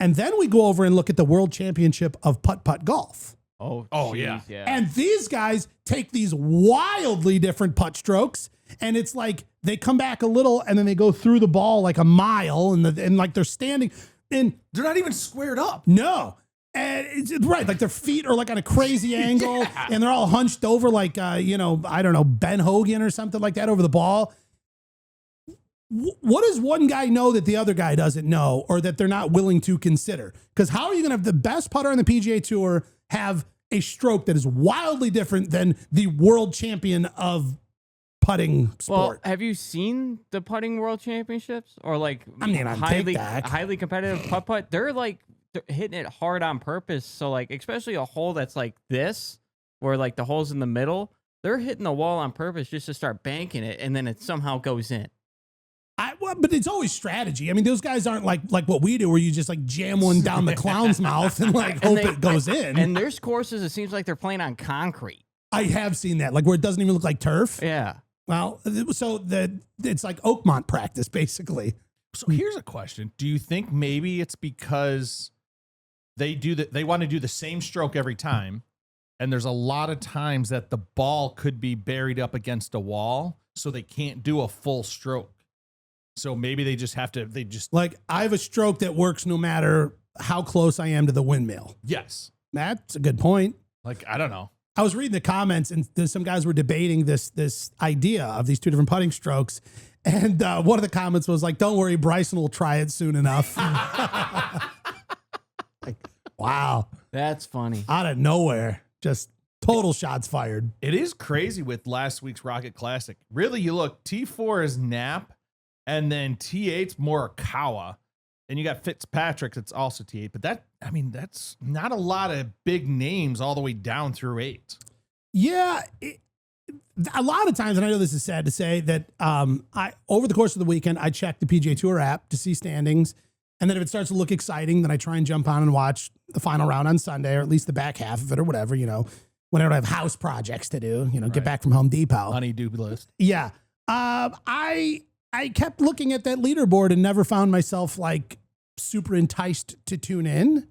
And then we go over and look at the World Championship of putt-putt golf. Oh, geez, yeah. And these guys take these wildly different putt strokes, and it's like they come back a little and then they go through the ball like a mile, and like they're standing, and they're not even squared up. No. And it's right, like their feet are like on a crazy angle, and they're all hunched over like, I don't know, Ben Hogan or something like that over the ball. What does one guy know that the other guy doesn't know or that they're not willing to consider? Because how are you going to have the best putter on the PGA Tour have a stroke that is wildly different than the world champion of putting sport? Well, have you seen the putting world championships or like highly competitive putt? They're hitting it hard on purpose. So like, especially a hole that's like this, where like the hole's in the middle, they're hitting the wall on purpose just to start banking it, and then it somehow goes in. But it's always strategy. I mean, those guys aren't like what we do, where you just like jam one down the clown's mouth and like hope it goes in. And there's courses, it seems like they're playing on concrete. I have seen that, like where it doesn't even look like turf. Yeah. Well, so it's like Oakmont practice, basically. So here's a question: do you think maybe it's because they want to do the same stroke every time, and there's a lot of times that the ball could be buried up against a wall, so they can't do a full stroke? So maybe they just like, I have a stroke that works no matter how close I am to the windmill. Yes. That's a good point. Like, I don't know. I was reading the comments and some guys were debating this idea of these two different putting strokes. And one of the comments was like, don't worry, Bryson will try it soon enough. Like, wow. That's funny. Out of nowhere. Just total shots fired. It is crazy with last week's Rocket Classic. Really, you look, T4 is Knapp. And then T8's Morikawa. And you got Fitzpatrick that's also T8. But that's not a lot of big names all the way down through 8. Yeah. A lot of times, and I know this is sad to say, that over the course of the weekend, I check the PGA Tour app to see standings. And then if it starts to look exciting, then I try and jump on and watch the final round on Sunday, or at least the back half of it or whatever, whenever I have house projects to do, get back from Home Depot. Honey-do list. Yeah. I kept looking at that leaderboard and never found myself like super enticed to tune in.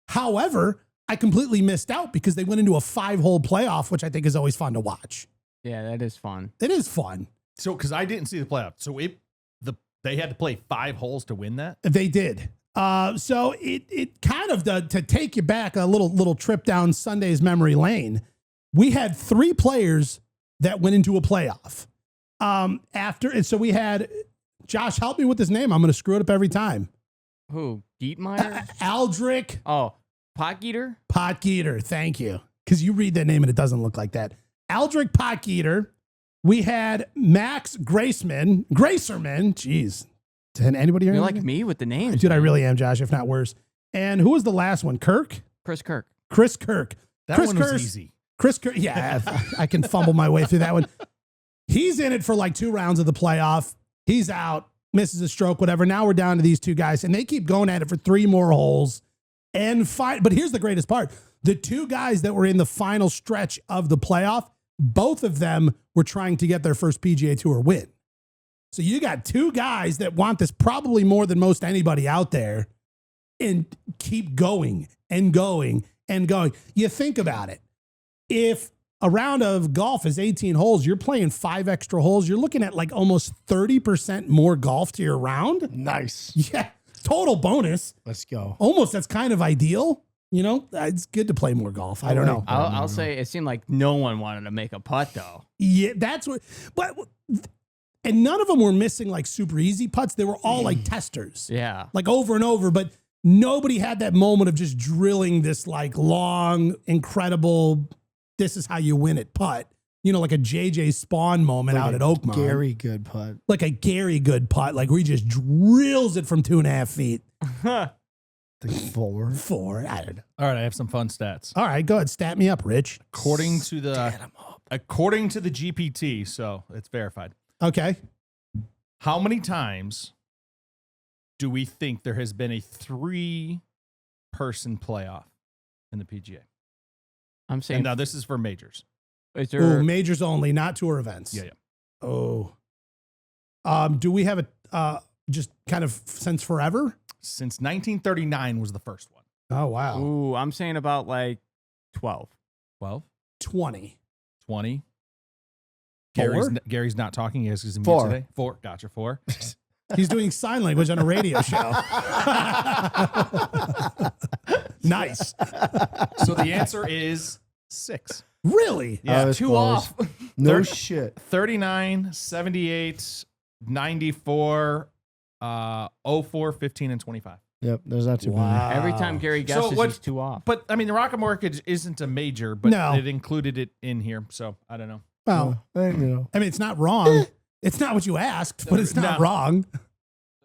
However, I completely missed out because they went into a 5-hole playoff, which I think is always fun to watch. Yeah, that is fun. It is fun. So, because I didn't see the playoff. So they had to play 5 holes to win that? They did. So it kind of to take you back a little trip down Sunday's memory lane. We had 3 players that went into a playoff. And so we had Josh. Help me with his name. I'm going to screw it up every time. Who? Dietmeyer? Aldrich. Oh, Potgieter? Potgeiter. Thank you. Because you read that name and it doesn't look like that. Aldrich Potgeiter. We had Max Gracerman. Jeez. Did anybody hear You're anything? like me with the names. Dude, I really am, Josh, if not worse. And who was the last one? Kirk? Chris Kirk. Chris Kirk. That Chris one Kirk. was easy. Chris Kirk. Yeah, I can fumble my way through that one. He's in it for like 2 rounds of the playoff. He's out, misses a stroke, whatever. Now we're down to these 2 guys, and they keep going at it for 3 more holes and fight. But here's the greatest part. The 2 guys that were in the final stretch of the playoff, both of them were trying to get their first PGA Tour win. So you got 2 guys that want this probably more than most anybody out there and keep going and going and going. You think about it. If a round of golf is 18 holes, you're playing 5 extra holes. You're looking at like almost 30% more golf to your round. Nice. Yeah. Total bonus. Let's go. Almost. That's kind of ideal. You know, it's good to play more golf. I don't know. I'll say it seemed like no one wanted to make a putt, though. Yeah, that's what. But and none of them were missing like super easy putts. They were all like testers. Yeah. Like over and over. But nobody had that moment of just drilling this like long, incredible, this is how you win it putt. You know, like a JJ Spawn moment out at Oakmont. Gary good putt. Like a Gary good putt. Like where he just drills it from 2.5 feet. I think 4. 4. I don't know. All right, I have some fun stats. All right, go ahead. Stat me up, Rich. According to the GPT, so it's verified. Okay. How many times do we think there has been a 3-person playoff in the PGA? I'm saying. And now this is for majors. Is there, Ooh, majors only, not tour events. Yeah. Oh. Do we have a just kind of since forever? Since 1939 was the first one. Oh wow. Ooh, I'm saying about like 12. 12, 20. 20. 4? Gary's not talking. He has his mute 4. today. 4. Gotcha. 4. He's doing sign language on a radio show. Nice. So the answer is 6. Really? Yeah, I was 2 close. off. No shit. 39, 78, 94, 04, 15, and 25. Yep, there's not too Wow. Every time Gary guesses, what- he's 2 off. But I mean, the Rocket Mortgage isn't a major, but No. it included it in here. So I don't know. Well, many. You know. I mean, it's not wrong. It's not what you asked, but it's not No. wrong.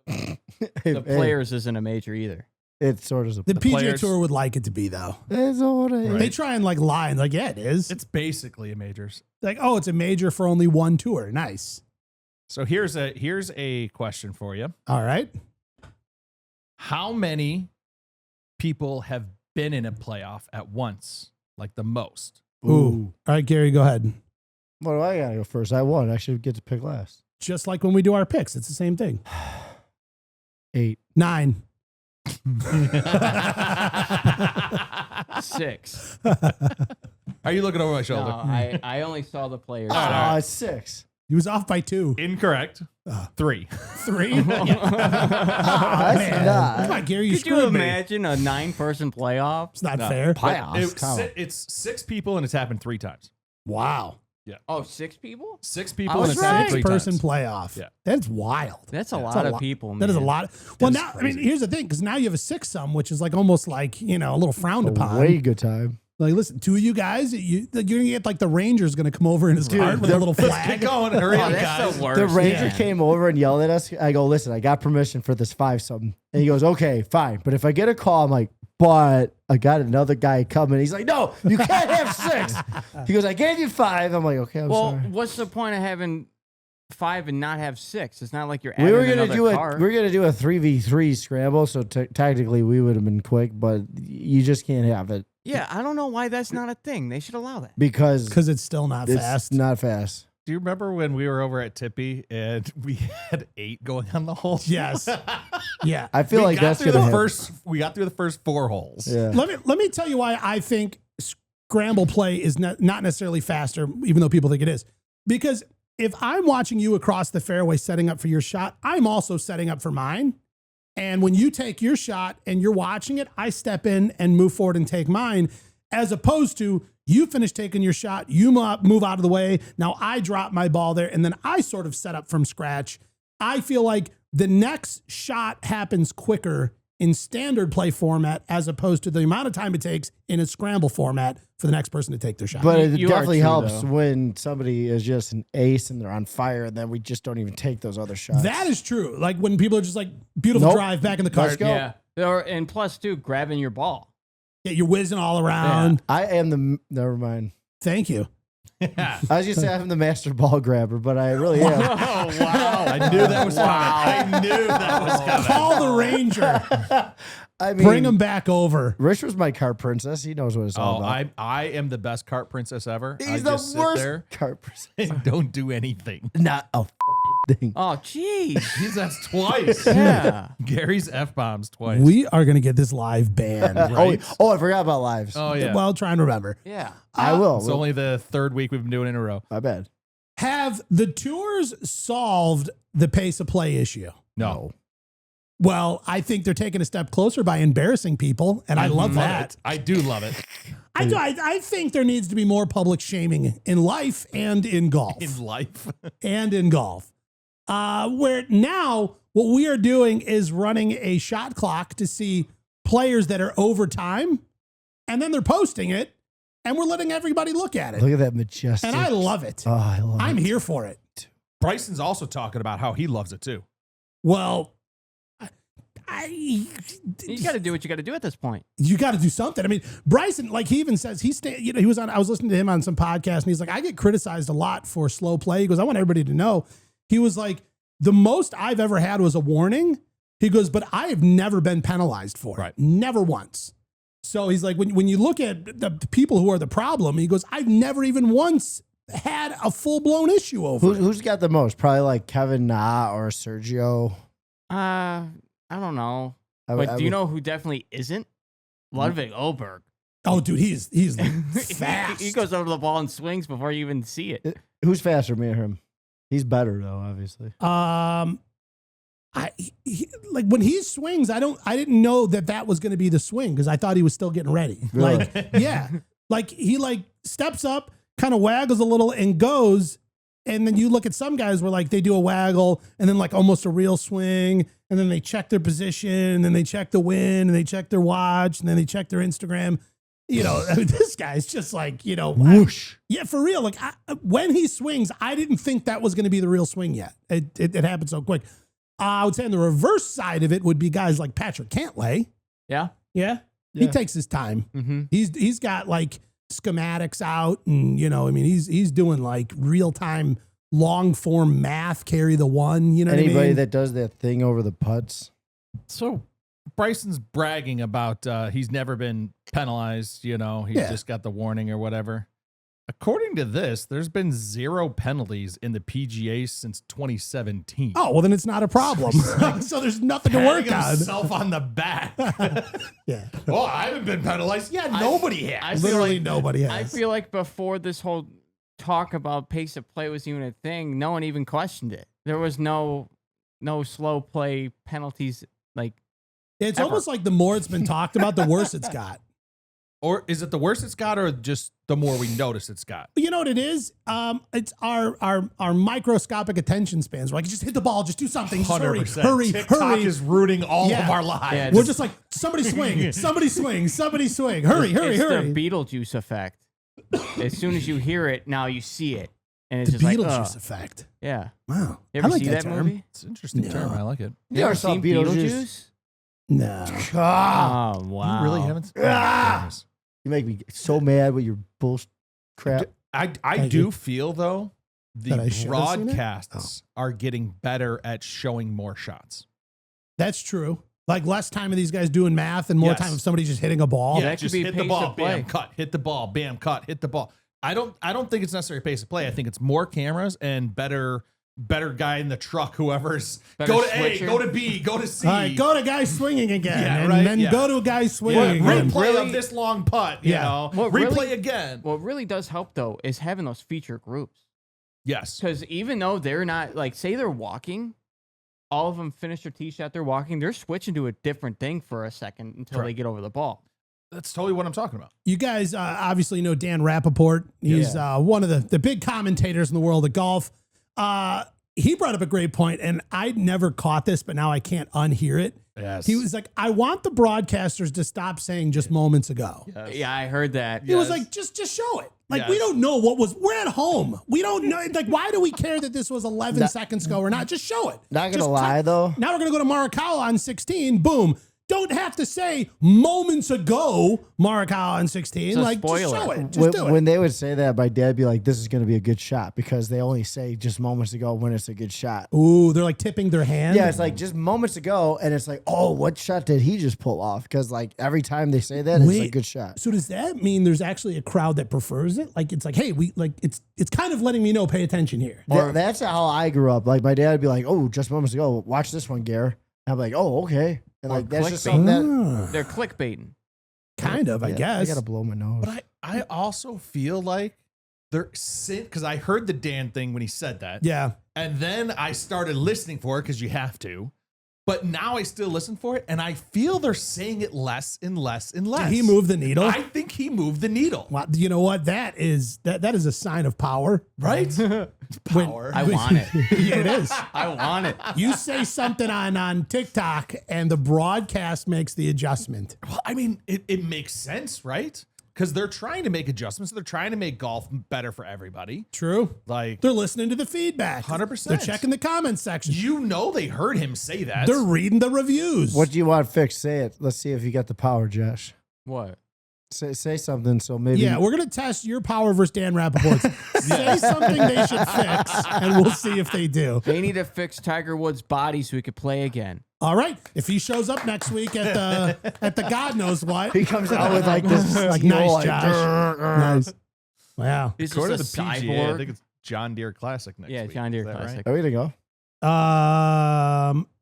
The Players isn't a major either. It sort of is. The PGA Players- Tour would like it to be, though. It's all right. They try and like lie and like, yeah, it is. It's basically a majors. Like, oh, it's a major for only one tour. Nice. So here's a question for you. All right. How many people have been in a playoff at once? Like the most? Ooh. All right, Gary, go ahead. What do I gotta go first? I won. I should get to pick last. Just like when we do our picks, it's the same thing. 8. 9. 6. Are you looking over my No, shoulder? I only saw the Players. Ah, 6. He was off by 2. Incorrect. 3. 3. That's Man. not. Come on, Gary, you Could you screwed me. imagine a 9-person playoff? It's not No. fair. Playoffs. It's 6 people and it's happened 3 times. Wow. Oh, 6 people? 6 I people and was it's happened right. 3 Person times. playoff. Yeah. That's wild. That's a That's lot a of lot. people, man. That is a lot. Well, is now, I mean, crazy. here's the thing, because now you have a 6-some, which is like almost like, you know, a little frowned A upon. way good time. Like, listen, 2 of you guys, you're going to get like the Ranger's going to come over in his cart with a little Let's flag. get going. Hurry Oh, up, that's guys. the worst. The Ranger man. came over and yelled at us. I go, listen, I got permission for this 5-something. And he goes, okay, fine. But if I get a call, I'm like, but I got another guy coming. He's like, no, you can't have 6. He goes, I gave you 5. I'm like, okay, I'm Well, sorry. what's the point of having 5 and not have 6? It's not like you're We adding were gonna another do a car. 3v3 scramble, so technically we would have been quick, but you just can't have it Yeah, I don't know why that's not a thing. They should allow that. because Because it's still not it's fast. not fast. Do you remember when we were over at Tippy and we had 8 going on the hole? Yes. Yeah. I feel like that's through gonna the happen. first. We got through the first 4 holes. Yeah. Let me tell you why I think scramble play is not necessarily faster, even though people think it is. Because if I'm watching you across the fairway setting up for your shot, I'm also setting up for mine. And when you take your shot and you're watching it, I step in and move forward and take mine, as opposed to you finish taking your shot, you move out of the way. Now I drop my ball there, and then I sort of set up from scratch. I feel like the next shot happens quicker in standard play format as opposed to the amount of time it takes in a scramble format for the next person to take their shot. But it You are definitely true, helps though. when somebody is just an ace and they're on fire, and then we just don't even take those other shots. That is true. Like when people are just like, beautiful Nope. drive back in the Let's cart. go. Yeah. And plus, too, grabbing your ball. Yeah, you're whizzing all around. I am the. Never mind. Thank you. Yeah. I was just say I'm the master ball grabber, but I really am. Oh, wow. I knew that was coming. I knew that was coming. Call the ranger. I mean, Bring him back over. Rich was my cart princess. He knows what it's all Oh, about. I am the best cart princess ever. I He's the just sit worst there cart princess. and don't do anything. Not a thing. Oh, jeez. He's that's twice. Yeah. Gary's F-bombs twice. We are going to get this live banned. Right? Oh, I forgot about lives. Oh, yeah. Well, try and remember. Yeah. I will. It's only the third week we've been doing it in a row. My bad. Have the tours solved the pace of play issue? No. Well, I think they're taking a step closer by embarrassing people, and I love that. I do love it. I think there needs to be more public shaming in life and in golf. In life. And in golf. Where now what we are doing is running a shot clock to see players that are over time, and then they're posting it, and we're letting everybody look at it. Look at that majestic. And I love it. Oh, I love I'm it. here for it. Bryson's also talking about how he loves it too. Well, You got to do what you got to do at this point. you got to do something. I mean, Bryson, like he even says he was on. I was listening to him on some podcast, and he's like, I get criticized a lot for slow play. He goes, I want everybody to know. He was like, the most I've ever had was a warning. He goes, but I have never been penalized for it. Right. Never once. So he's like, when you look at the people who are the problem, he goes, I've never even once had a full blown issue over it. Who's got the most? Probably like Kevin Na or Sergio. I don't know. I But do you would- know who definitely isn't? Ludwig Oberg. Oh, dude, he's fast. He goes over the ball and swings before you even see it. Who's faster, me or him? He's better though, obviously. Like when he swings, I didn't know that was going to be the swing because I thought he was still getting ready. Really? Like, yeah, like he like steps up, kind of waggles a little and goes. And then you look at some guys where like they do a waggle and then like almost a real swing. And then they check their position and then they check the wind and they check their watch and then they check their Instagram. You know, I mean, this guy's just like, you know, Whoosh. yeah, for real. Like when he swings, I didn't think that was going to be the real swing yet. It happened so quick. I would say on the reverse side of it would be guys like Patrick Cantlay. Yeah. Yeah. He takes his time. Mm-hmm. He's got like schematics out and, you know, I mean, he's doing like real time long form math, carry the one, you know Anybody what I mean? that does that thing over the putts. So Bryson's bragging about he's never been penalized, you know, he's just got the warning or whatever. According to this, there's been 0 penalties in the PGA since 2017. Oh, well, then it's not a problem. So there's nothing to work Patting on. himself on the back. Yeah. Oh, I haven't been penalized. Yeah, nobody has. I feel Literally like nobody has. I feel like before this whole talk about pace of play was even a thing, no one even questioned it. There was no slow play penalties. Like It's ever. almost like the more it's been talked about, the worse it's got. Or is it the worse it's got, or just the more we notice it's got? You know what it is? It's our microscopic attention spans. We're like, just hit the ball, just do something, just hurry, 100%. hurry, TikTok hurry. is ruining all Yeah. of our lives. Yeah, We're just like, somebody swing, somebody swing, somebody swing. Hurry, hurry, it's hurry. the Beetlejuice effect. As soon as you hear it, now you see it, and it's The just like, Beetlejuice ugh. effect. Yeah. Wow. You I ever like see that term. movie? It's an interesting No. term. I like it. You ever saw seen Beetlejuice? Beetlejuice? No. Oh wow! You really haven't? Ah! Oh, goodness. You make me so mad with your bullshit crap. I Thank do you. feel though That I the should have seen it? broadcasts are getting better at showing more shots. That's true. Like less time of these guys doing math and more Yes. time of somebody just hitting a ball. Yeah. that could just be hit the pace ball, of play. bam, cut, hit the ball, bam, cut, hit the ball. I don't think it's necessarily pace of play. I think it's more cameras and better guy in the truck, whoever's Better go to switcher. A, go to B, go to C. All right, go to guy swinging again, Yeah, and right, then yeah. go to a guy Yeah, swinging again. replay Really- of this long putt, you Yeah. know. What Replay really- again. What really does help though is having those feature groups, Yes. because even though they're not like, say they're walking, all of them finish their tee shot, they're walking, they're switching to a different thing for a second until they get over the ball. That's totally what I'm talking about. You guys obviously know Dan Rapaport. He's one of the big commentators in the world of golf. He brought up a great point, and I'd never caught this, but now I can't unhear it. Yes. He was like, I want the broadcasters to stop saying just moments ago. Yes. Yeah, I heard that. He was like, just show it. Like, we don't know we're at home. We don't know. Like, why do we care that this was 11 seconds ago or not? Just show it. Not gonna lie though. Now we're going to go to Morikawa on 16. Boom. Don't have to say moments ago, Morikawa on 16. It's a like, just spoiler. show it. Just do it. When they would say that, my dad would be like, this is going to be a good shot because they only say just moments ago when it's a good shot. Ooh, they're like tipping their hand. Yeah, it's like just moments ago, and it's like, oh, what shot did he just pull off? Because like every time they say that, it's a good shot. So does that mean there's actually a crowd that prefers it? Like it's like, hey, it's kind of letting me know, pay attention here. That's how I grew up. Like my dad would be like, oh, just moments ago, watch this one, Gare. I'm like, oh, okay. And like that's just something that They're clickbaiting. Kind of, I guess. I gotta blow my nose. But I also feel like they're because I heard the Dan thing when he said that. Yeah. And then I started listening for it because you have to. But now I still listen for it, and I feel they're saying it less and less and less. Did he move the needle? I think he moved the needle. Well, you know what? That is a sign of power, Right? Power. I want it. Yeah, it is. I want it. You say something on TikTok, and the broadcast makes the adjustment. Well, I mean, it makes sense, right? Because they're trying to make adjustments. They're trying to make golf better for everybody. True. Like, They're listening to the feedback. 100%. They're checking the comments section. you know, they heard him say that. They're reading the reviews. What do you want fixed? Say it. Let's see if you got the power, Josh. What? Say something. So maybe. Yeah, we're going to test your power versus Dan Rapaport's. Say something they should fix, and we'll see if they do. They need to fix Tiger Woods' body so he could play again. All right. If he shows up next week at the God knows what. He comes out with like this. Like, heel, nice, like, Josh. Nice. Wow. He's According to just the a PGA, cyborg. I think it's John Deere Classic next week. John Deere Is that right? Classic. Are we gonna go?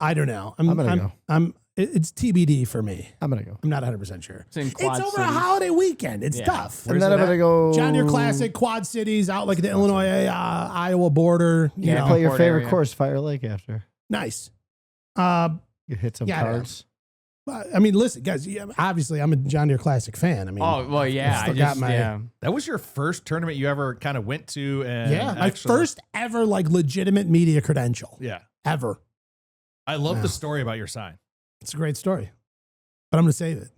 I don't know. I'm gonna go. It's TBD for me. I'm gonna go. I'm not 100% sure. It's in It's Quad over a Cities. holiday weekend. It's tough. And then I'm gonna go. John Deere Classic, Quad Cities, out like the Illinois, Iowa border. You Yeah, know. Play your Rapaport favorite area. course, Fire Lake. After Nice. you hit some Yeah, I know. cards. I mean, listen, guys. Obviously, I'm a John Deere Classic fan. I mean, Oh, well, yeah. still I got just, my- yeah. That was your first tournament you ever kind of went to, and yeah, my actually- first ever like legitimate media credential Yeah, ever. I love Wow. the story about your sign. It's a great story, but I'm going to save it,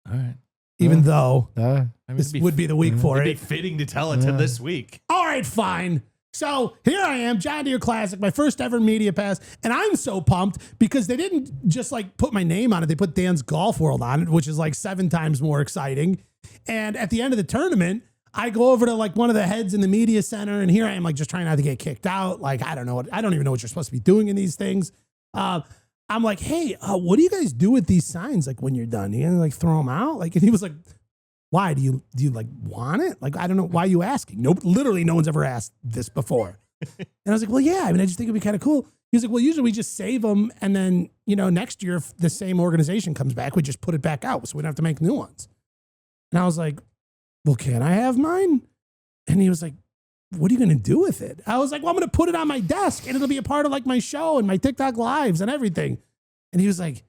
All right, even though I mean, this would be the week for it'd it. be fitting to tell it to this week. All right, fine. So here I am, John Deere Classic, my first ever media pass, and I'm so pumped because they didn't just like put my name on it; they put Dan's Golf World on it, which is like 7 times more exciting. And at the end of the tournament, I go over to like one of the heads in the media center, and here I am, like just trying not to get kicked out. Like I don't even know what you're supposed to be doing in these things. I'm like, hey, what do you guys do with these signs? Like when you're done, you gonna like throw them out? Like, and he was like, why do you like want it? Like, I don't know. Why are you asking? Nope. Literally no one's ever asked this before. And I was like, well, yeah, I mean, I just think it'd be kind of cool. He was like, well, usually we just save them. And then, next year, if the same organization comes back, we just put it back out. So we don't have to make new ones. And I was like, well, can I have mine? And he was like, what are you going to do with it? I was like, well, I'm going to put it on my desk and it'll be a part of like my show and my TikTok lives and everything. And he was like,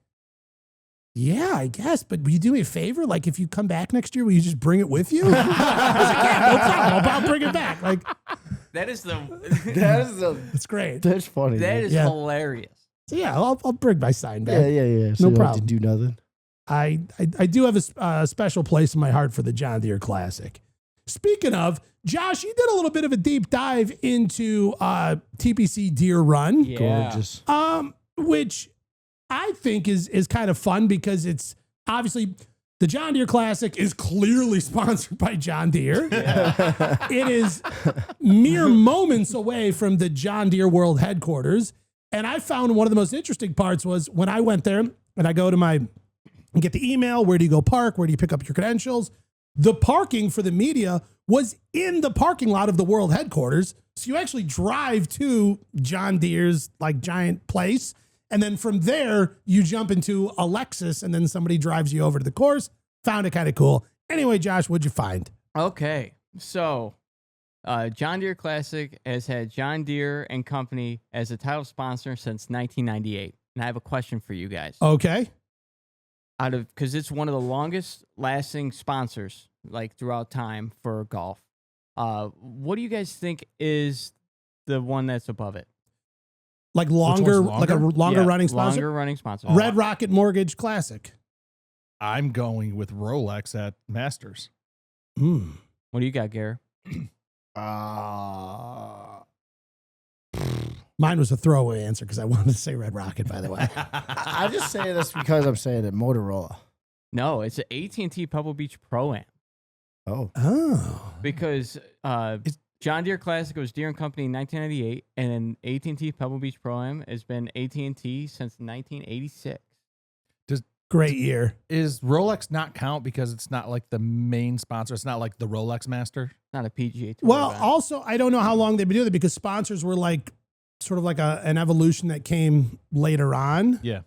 yeah, I guess, but will you do me a favor? Like, if you come back next year, will you just bring it with you? I was like, yeah, no problem. I'll bring it back. Like, That is it's great. That's funny. that man. is Yeah. hilarious. So yeah, I'll bring my sign back. Yeah. So No you don't have problem. to do nothing. I do have a special place in my heart for the John Deere Classic. Speaking of, Josh, you did a little bit of a deep dive into TPC Deere Run. Yeah. Gorgeous. Which I think is kind of fun because it's obviously the John Deere Classic is clearly sponsored by John Deere. It is mere moments away from the John Deere World Headquarters. And I found one of the most interesting parts was when I went there and I go to get the email, where do you go park? Where do you pick up your credentials? The parking for the media was in the parking lot of the World Headquarters. So you actually drive to John Deere's like giant place. And then from there, you jump into a Lexus and then somebody drives you over to the course. Found it kind of cool. Anyway, Josh, what'd you find? Okay. So, John Deere Classic has had John Deere and Company as a title sponsor since 1998. And I have a question for you guys. Okay. Because it's one of the longest lasting sponsors like throughout time for golf. What do you guys think is the one that's above it? Like longer, longer? like a longer running sponsor? Longer running sponsor. Red Rocket Mortgage Classic. I'm going with Rolex at Masters. Hmm. What do you got, Gary? Mine was a throwaway answer because I wanted to say Red Rocket, by the way. I just say this because I'm saying it. Motorola. No, it's an AT&T Pebble Beach Pro-Am. Oh. Oh. Because John Deere Classic was Deere & Company in 1998, and then AT&T Pebble Beach Pro-Am has been AT&T since 1986. Great year. Is Rolex not count because it's not like the main sponsor? It's not like the Rolex Master? Not a PGA Tour Well, event. also, I don't know how long they've been doing it because sponsors were like sort of like an evolution that came later on. Yeah.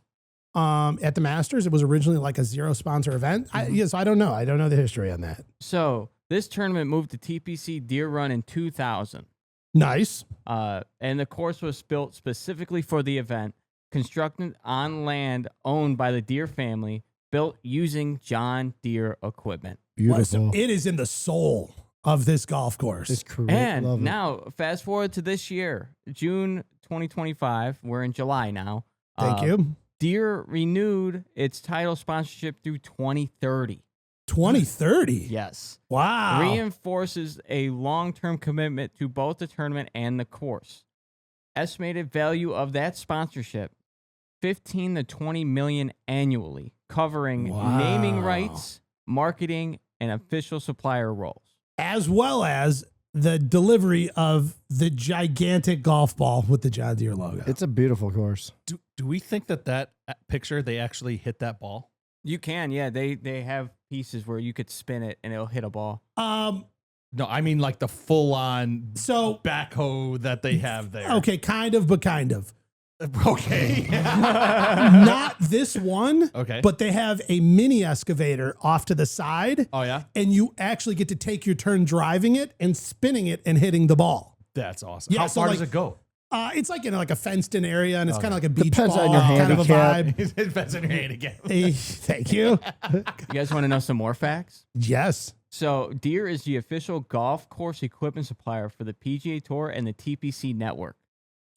At the Masters, it was originally like a zero sponsor event. So I don't know. I don't know the history on that. So this tournament moved to TPC Deere Run in 2000. Nice. And the course was built specifically for the event, constructed on land owned by the Deere family, built using John Deere equipment. Beautiful. It is in the soul of this golf course. It's correct. And Love it. now, fast forward to this year, June 2025. We're in July now. Thank you. Deere renewed its title sponsorship through 2030. 2030. Yes. Wow. Reinforces a long-term commitment to both the tournament and the course. Estimated value of that sponsorship, 15 to 20 million annually, covering naming rights, marketing, and official supplier roles. As well as the delivery of the gigantic golf ball with the John Deere logo. It's a beautiful course. Do we think that picture, they actually hit that ball? You can, yeah. They have pieces where you could spin it and it'll hit a ball. No, I mean like the full-on So backhoe that they have there. okay, kind of, but kind of. Okay. Not this one. Okay. But they have a mini excavator off to the side. Oh, yeah? And you actually get to take your turn driving it and spinning it and hitting the ball. That's awesome. Yeah, How so far like- does it go? It's like in like a fenced-in area, and it's kind of like a beach Depends ball on your kind of a handicap. vibe. It depends on your hand again. Thank you. You guys want to know some more facts? Yes. So Deere is the official golf course equipment supplier for the PGA Tour and the TPC network.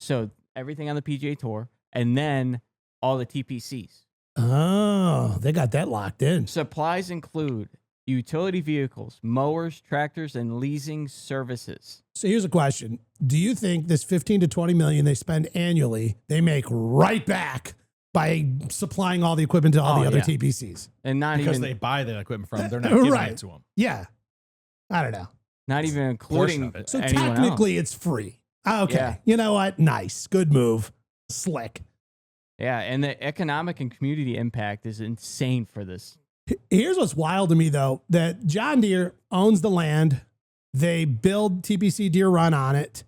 So everything on the PGA Tour, and then all the TPCs. Oh, they got that locked in. Supplies include utility vehicles, mowers, tractors, and leasing services. So here's a question. Do you think this 15 to 20 million they spend annually, they make right back by supplying all the equipment to all the other TPCs? And not Because even they buy the equipment from them. They're not giving Right. it to them. Yeah. I don't know. not even including of it. So anyone technically else. it's free. Okay. Yeah. You know what? Nice. Good move. Slick. Yeah, and the economic and community impact is insane for this. Here's what's wild to me, though, that John Deere owns the land. They build TPC Deere Run on it,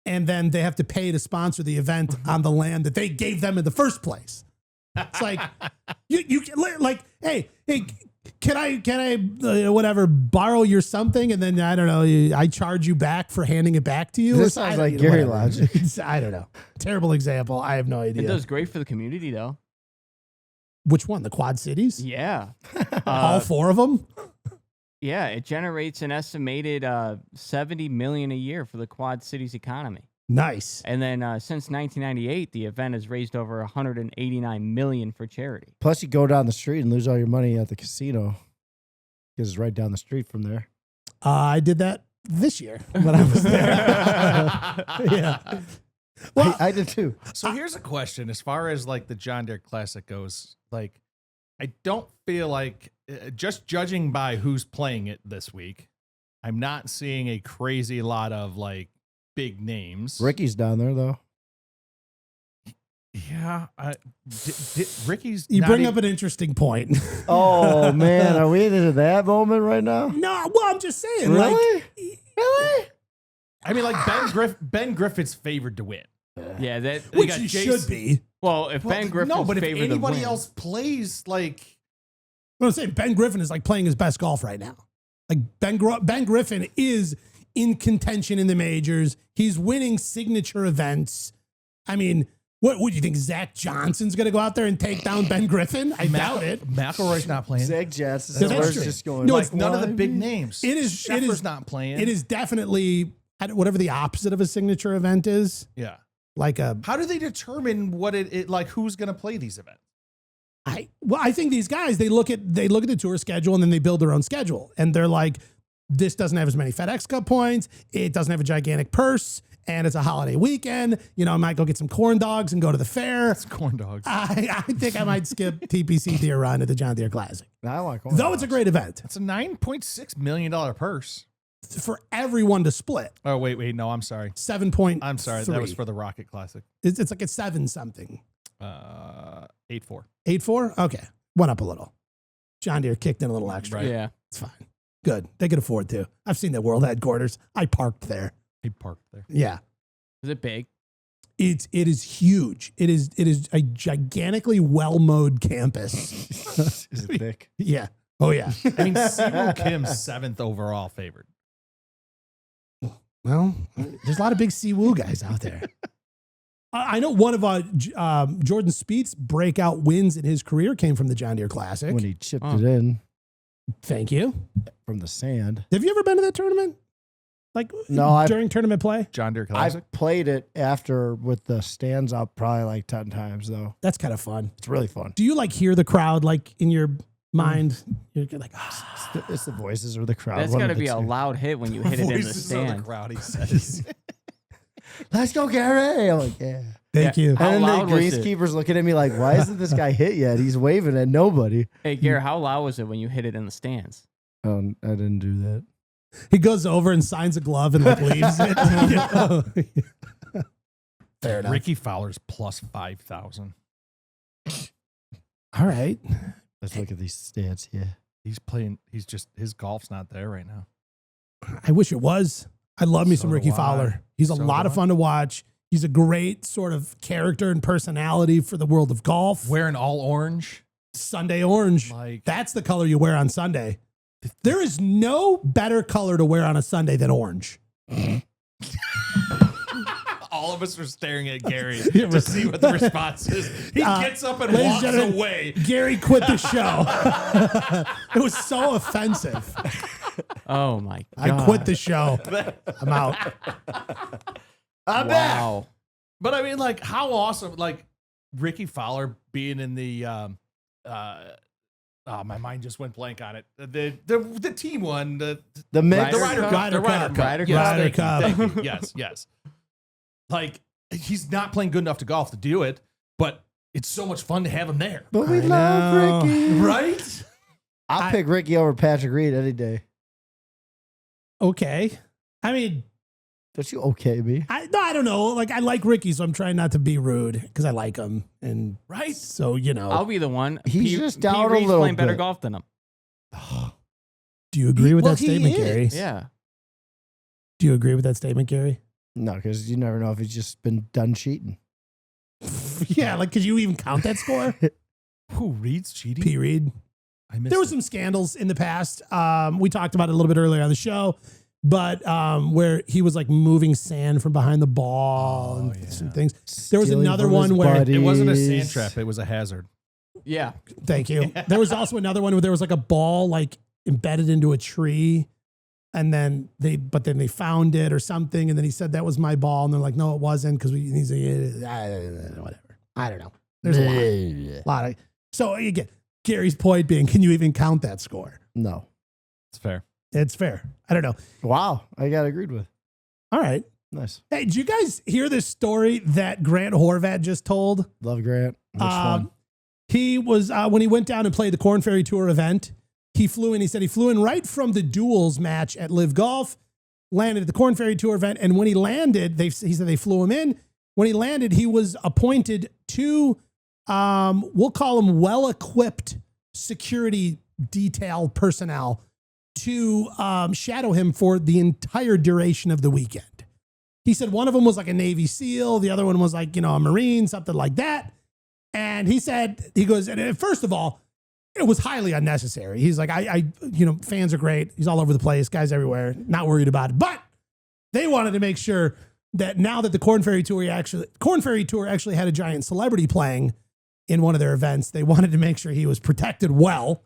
and then they have to pay to sponsor the event on the land that they gave them in the first place. It's like, you like, hey, can I whatever, borrow your something? And then, I don't know, I charge you back for handing it back to you? This sounds like Gary logic. I don't know. Terrible example. I have no It idea. does great for the community, though. Which one? The Quad Cities? Yeah. All four of them? Yeah, it generates an estimated $70 million a year for the Quad Cities economy. Nice. And then since 1998, the event has raised over $189 million for charity. Plus, you go down the street and lose all your money at the casino because it's right down the street from there. I did that this year when I was there. Yeah. Well, I did too. So here's a question. As far as like the John Deere Classic goes, like, I don't feel like, just judging by who's playing it this week, I'm not seeing a crazy lot of like big names. Rickie's down there, though. Yeah. Rickie's. you not bring even- up an interesting point. Oh, man. Are we into that moment right now? No, well, I'm just saying. Really? Really? I mean, like Ben Griffin's favored to win. Yeah, that. They Which got he Jason- should be. Well, if Ben Griffin no, but if favored anybody to win, else plays, like, I'm saying Ben Griffin is like playing his best golf right now. Like Ben Griffin is in contention in the majors. He's winning signature events. I mean, what would you think? Zach Johnson's going to go out there and take down Ben Griffin? I doubt it. McElroy's not playing. Zach Johnson. So that's true. Just going. No, Like it's none of the big names. It is. Scheffler's not playing. It is definitely whatever the opposite of a signature event is. Yeah. Like a. How do they determine what it like? Who's going to play these events? I think these guys they look at the tour schedule and then they build their own schedule and they're like, this doesn't have as many FedEx Cup points. It doesn't have a gigantic purse. And it's a holiday weekend. You know, I might go get some corn dogs and go to the fair. It's corn dogs. I think I might skip TPC Deere run at the John Deere Classic. I want corn Though dogs. it's a great event It's a $9.6 million purse. for everyone to split. Oh, wait. No, I'm sorry. 7.3. I'm sorry. That was for the Rocket Classic. It's like a 7 something. 8-4. 8.4? Okay. Went up a little. John Deere kicked in a little extra. Right. Yeah. It's fine. Good. They could afford to. I've seen the world headquarters. I parked there. He parked there. Yeah. Is it big? It is huge. It is a gigantically well-mowed campus. Is it thick? Yeah. Oh yeah. I mean, Siwoo Kim's 7th overall favorite. Well, there's a lot of big Siwoo guys out there. I know one of Jordan Spieth's breakout wins in his career came from the John Deere Classic. When he chipped it in Thank you. from the sand. Have you ever been to that tournament? Like No, during tournament play? John Deere Classic. I've played it after with the stands up probably like 10 times though. That's kind of fun. It's really fun. Do you like hear the crowd like in your mind? You're like, ah. It's the voices or the crowd. That's one got of to the be a two. loud hit when you hit it in the Voices of the stand. crowd, he says. Let's go, Gary. I'm like, yeah. Thank Yeah. you. How And then the loud was it? greenskeeper's looking at me like, why isn't this guy hit yet? He's waving at nobody. Hey, Gary, how loud was it when you hit it in the stands? I didn't do that. He goes over and signs a glove and like leaves it. Fair enough. Rickie Fowler's plus 5,000. All right. Let's look at these stats. Yeah. He's playing. He's just his golf's not there right now. I wish it was. I love me So some do Rickie I. Fowler. He's a So lot do of I. fun to watch. He's a great sort of character and personality for the world of golf. Wearing all orange. Sunday orange. Like That's the color you wear on Sunday. There is no better color to wear on a Sunday than orange. all of us are staring at Gary to see what the response is. He gets up and ladies and walks gentlemen, away. Gary quit the show. It was so offensive. Oh my god! I quit the show. I'm out. I'm back. Wow. But I mean, like, how awesome! Like Rickie Fowler being in the my mind just went blank on it. The team one, the mix. Ryder Cup. Ryder The Ryder Cup. Cup. Ryder Yes, Cup. thank you, Ryder thank you. Yes, yes. Like, he's not playing good enough to golf to do it, but it's so much fun to have him there. But we I love know. Rickie. Right? I'll pick Rickie over Patrick Reed any day. Okay. I mean, Don't you okay me? I don't know. Like, I like Rickie, so I'm trying not to be rude because I like him. And Right? so, you know. I'll be the one. He's just down a Reed's little playing better bit. golf than him. Do you agree with Well, that he statement, is. Gary? Yeah. Do you agree with that statement, Gary? No, because you never know if he's just been done cheating. Yeah, like, could you even count that score? Who reads cheating? P. Reed. I missed There were it. some scandals in the past. We talked about it a little bit earlier on the show, but where he was like moving sand from behind the ball and some things. There was Stealing another from one his where It wasn't a sand buddies. trap. It was a hazard. Yeah. Thank you. There was also another one where there was like a ball like embedded into a tree, and then they found it or something, and then he said that was my ball, and they're like, no, it wasn't, because he's like, whatever. I don't know. There's a lot of. So again, Gary's point being, can you even count that score? No. It's fair. It's fair. I don't know. Wow. I got agreed with. All right. Nice. Hey, did you guys hear this story that Grant Horvat just told? Love Grant. Which one? He was when he went down and played the Korn Ferry Tour event. He flew in. He said he flew in right from the duels match at LIV Golf, landed at the Korn Ferry Tour event, and when he landed, he said they flew him in. When he landed, he was appointed to, we'll call them well-equipped security detail personnel to shadow him for the entire duration of the weekend. He said one of them was like a Navy SEAL, the other one was like, a Marine, something like that. And he said, he goes, and first of all, it was highly unnecessary. He's like, fans are great. He's all over the place, guys everywhere, not worried about it. But They wanted to make sure that now that the Korn Ferry Tour actually had a giant celebrity playing in one of their events, they wanted to make sure he was protected well.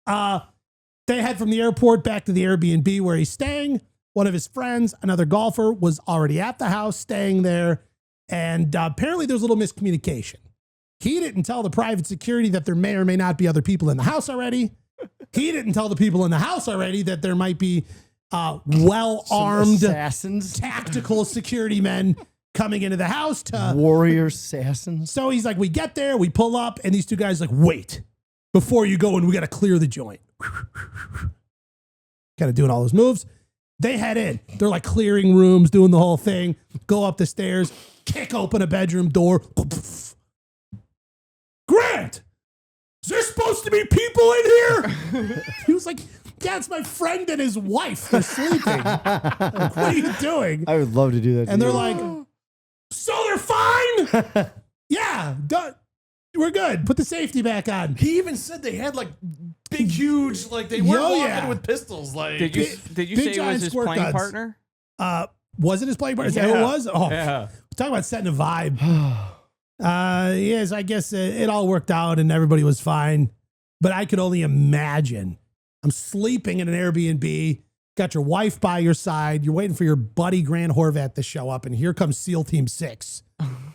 They head from the airport back to the Airbnb where he's staying. One of his friends, another golfer, was already at the house staying there. And apparently there's a little miscommunication. He didn't tell the private security that there may or may not be other people in the house already. He didn't tell the people in the house already that there might be well-armed assassins, tactical security men coming into the house to warrior assassins. So he's like, we get there, we pull up, and these two guys like, wait, before you go in, we got to clear the joint. Kind of doing all those moves. They head in. They're like clearing rooms, doing the whole thing, go up the stairs, kick open a bedroom door. Grant, is there supposed to be people in here? He was like, yeah, it's my friend and his wife. They're sleeping. Like, what are you doing? I would love to do that. And they're like, so they're fine? Yeah, we're good. Put the safety back on. He even said they had like big, huge, like they weren't walking with pistols. Like, did you say it was his playing partner? Was it his playing partner? Is that who it was? Oh, yeah. Talk about setting a vibe. Yes, I guess it all worked out and everybody was fine. But I could only imagine. I'm sleeping in an Airbnb, got your wife by your side, you're waiting for your buddy Grant Horvat to show up, and here comes SEAL Team 6.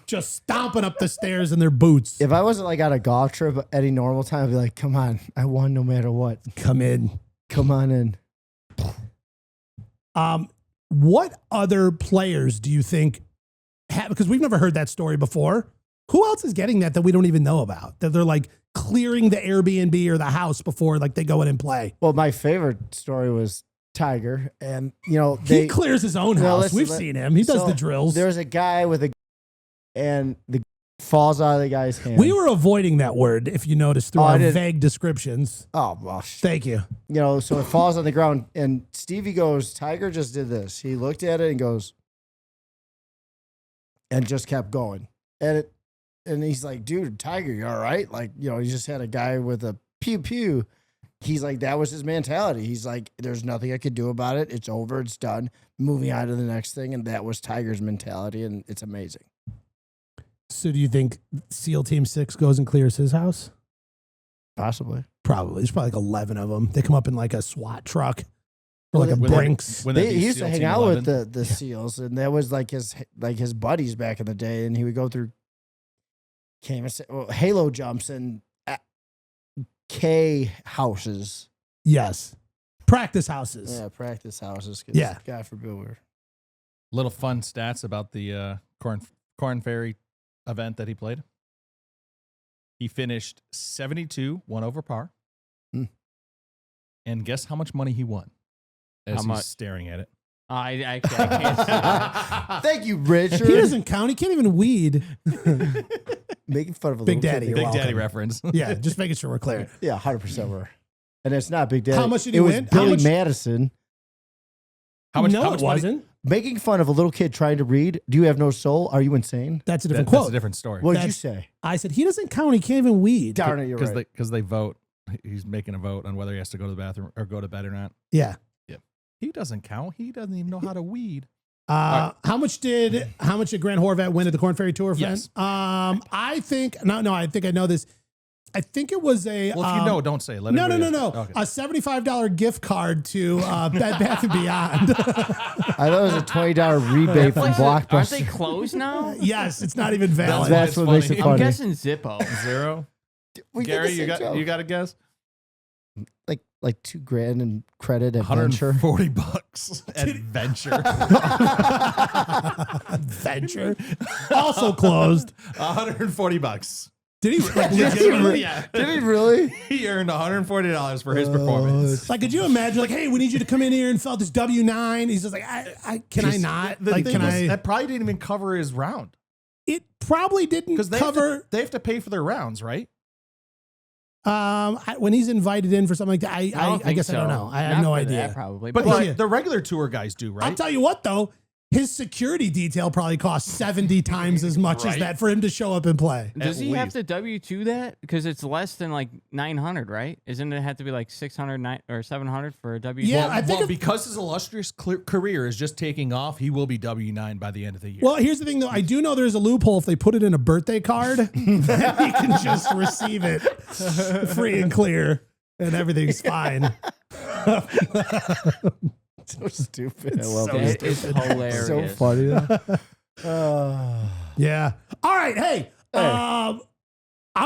Just stomping up the stairs in their boots. If I wasn't like on a golf trip at any normal time, I'd be like, come on, I won no matter what. Come in. Come on in. What other players do you think have, because we've never heard that story before. Who else is getting that we don't even know about? That they're like clearing the Airbnb or the house before like they go in and play. Well, my favorite story was Tiger. And, you know, he clears his own house. We've seen him. He does the drills. There's a guy with and the falls out of the guy's hand. We were avoiding that word, if you noticed, through our vague descriptions. Oh, well, thank you. You know, so it falls on the ground, and Stevie goes, Tiger just did this. He looked at it and goes, and just kept going. And he's like, dude, Tiger, you all right? Like, you know, he just had a guy with a pew-pew. He's like, that was his mentality. He's like, there's nothing I could do about it. It's over. It's done. Moving on to the next thing. And that was Tiger's mentality, and it's amazing. So do you think SEAL Team 6 goes and clears his house? Possibly. Probably. There's probably like 11 of them. They come up in like a SWAT truck or like a Brinks. He used to hang out with the SEALs, and that was like his buddies back in the day. And he would go through halo jumps and K houses. Yes. Practice houses. Yeah, practice houses. Yeah. God forbid we're. Little fun stats about the Korn Ferry event that he played. He finished 72, one over par. And guess how much money he won as he's staring at it? I can't see that. Thank you, Richard. He doesn't count. He can't even weed. Making fun of a Big little Daddy. kid. Big Daddy reference. Yeah, just making sure we're clear. Yeah, 100% we're. And it's not Big Daddy. How much did he win? win? It was Billy Madison. How much? No, how much it money? wasn't. Making fun of a little kid trying to read. Do you have no soul? Are you insane? That's a different That's quote. a different story. What did you say? I said, he doesn't count. He can't even weed. Darn it, you're right. Because they vote. He's making a vote on whether he has to go to the bathroom or go to bed or not. Yeah. He doesn't count. He doesn't even know how to weed. How much did Grant Horvat win at the Korn Ferry Tour? Yes. I think I think I know this. I think it was a. Well, if you know, don't say. Let no. everybody else- A Okay. $75 gift card to Bed Bath and Beyond. I thought it was a $20 rebate from Aren't Blockbuster. they closed now? Yes, it's not even valid. That's what makes it funny. I'm funny. guessing Zippo. Zero. We Gary, did the same you joke. got a guess? like $2,000 in credit adventure. $140 adventure. Adventure. Also closed. $140. Did he? Like, legitimately? Yeah. Did he really? He earned $140 for his performance. Like, could you imagine? Like, hey, we need you to come in here and fill out this W-9. He's just like, can I not? The Like, thing can is, I? That probably didn't even cover his round. It probably didn't Because cover. they have to pay for their rounds, right? When he's invited in for something like that, I guess I don't know. I have no idea. Probably, But Well, like, yeah. the regular tour guys do, right? I'll tell you what, though, his security detail probably costs 70 times as much as that for him to show up and play. Does At he have least. to W-2 that? Because it's less than like 900, right? Isn't it have to be like 600 or 700 for a W-2? Yeah, I think because his illustrious career is just taking off, he will be W-9 by the end of the year. Well, here's the thing, though. I do know there's a loophole if they put it in a birthday card, that he can just receive it free and clear, and everything's fine. So stupid. I love That it. is hilarious. So funny. Though. Yeah. All right. Hey, I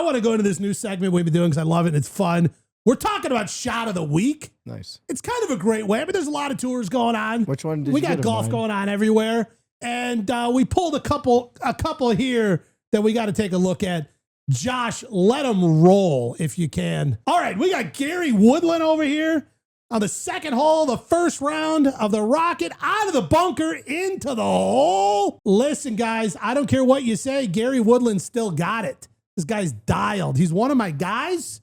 want to go into this new segment we've been doing because I love it and it's fun. We're talking about shot of the week. Nice. It's kind of a great way. I mean, there's a lot of tours going on. Which one did we you got get in golf mind? going on everywhere, and we pulled a couple here that we got to take a look at. Josh, let them roll if you can. All right, we got Gary Woodland over here on the second hole, the first round of the Rocket, out of the bunker into the hole. Listen, guys, I don't care what you say. Gary Woodland still got it. This guy's dialed. He's one of my guys,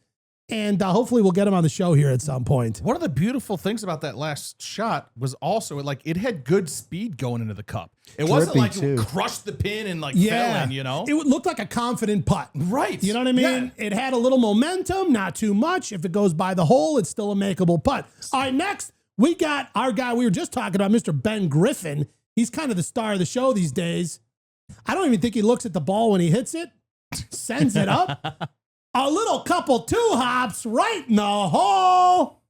and hopefully we'll get him on the show here at some point. One of the beautiful things about that last shot was also like it had good speed going into the cup. It wasn't Drippy, like too. it crushed the pin and like fell in, you know? It looked like a confident putt. Right. You know what I mean? Yeah. It had a little momentum, not too much. If it goes by the hole, it's still a makeable putt. All right, next, we got our guy we were just talking about, Mr. Ben Griffin. He's kind of the star of the show these days. I don't even think he looks at the ball when he hits it. Sends it up. A little couple two hops right in the hole.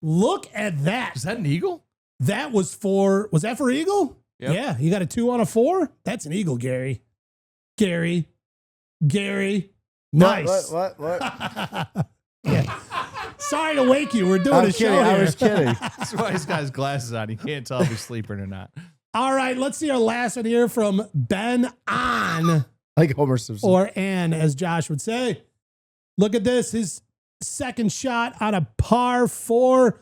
Look at that. Is that an eagle? That was that for eagle? Yep. Yeah, you got a 2 on a 4? That's an eagle, Gary. Gary. Nice. What? Yeah. Sorry to wake you. We're doing I'm a show kidding. here. I was kidding. That's why he's got his glasses on. He can't tell if he's sleeping or not. All right, let's see our last one here from Ben An, Like Homer Simpson. or Ann, as Josh would say. Look at this. His second shot on a par 4.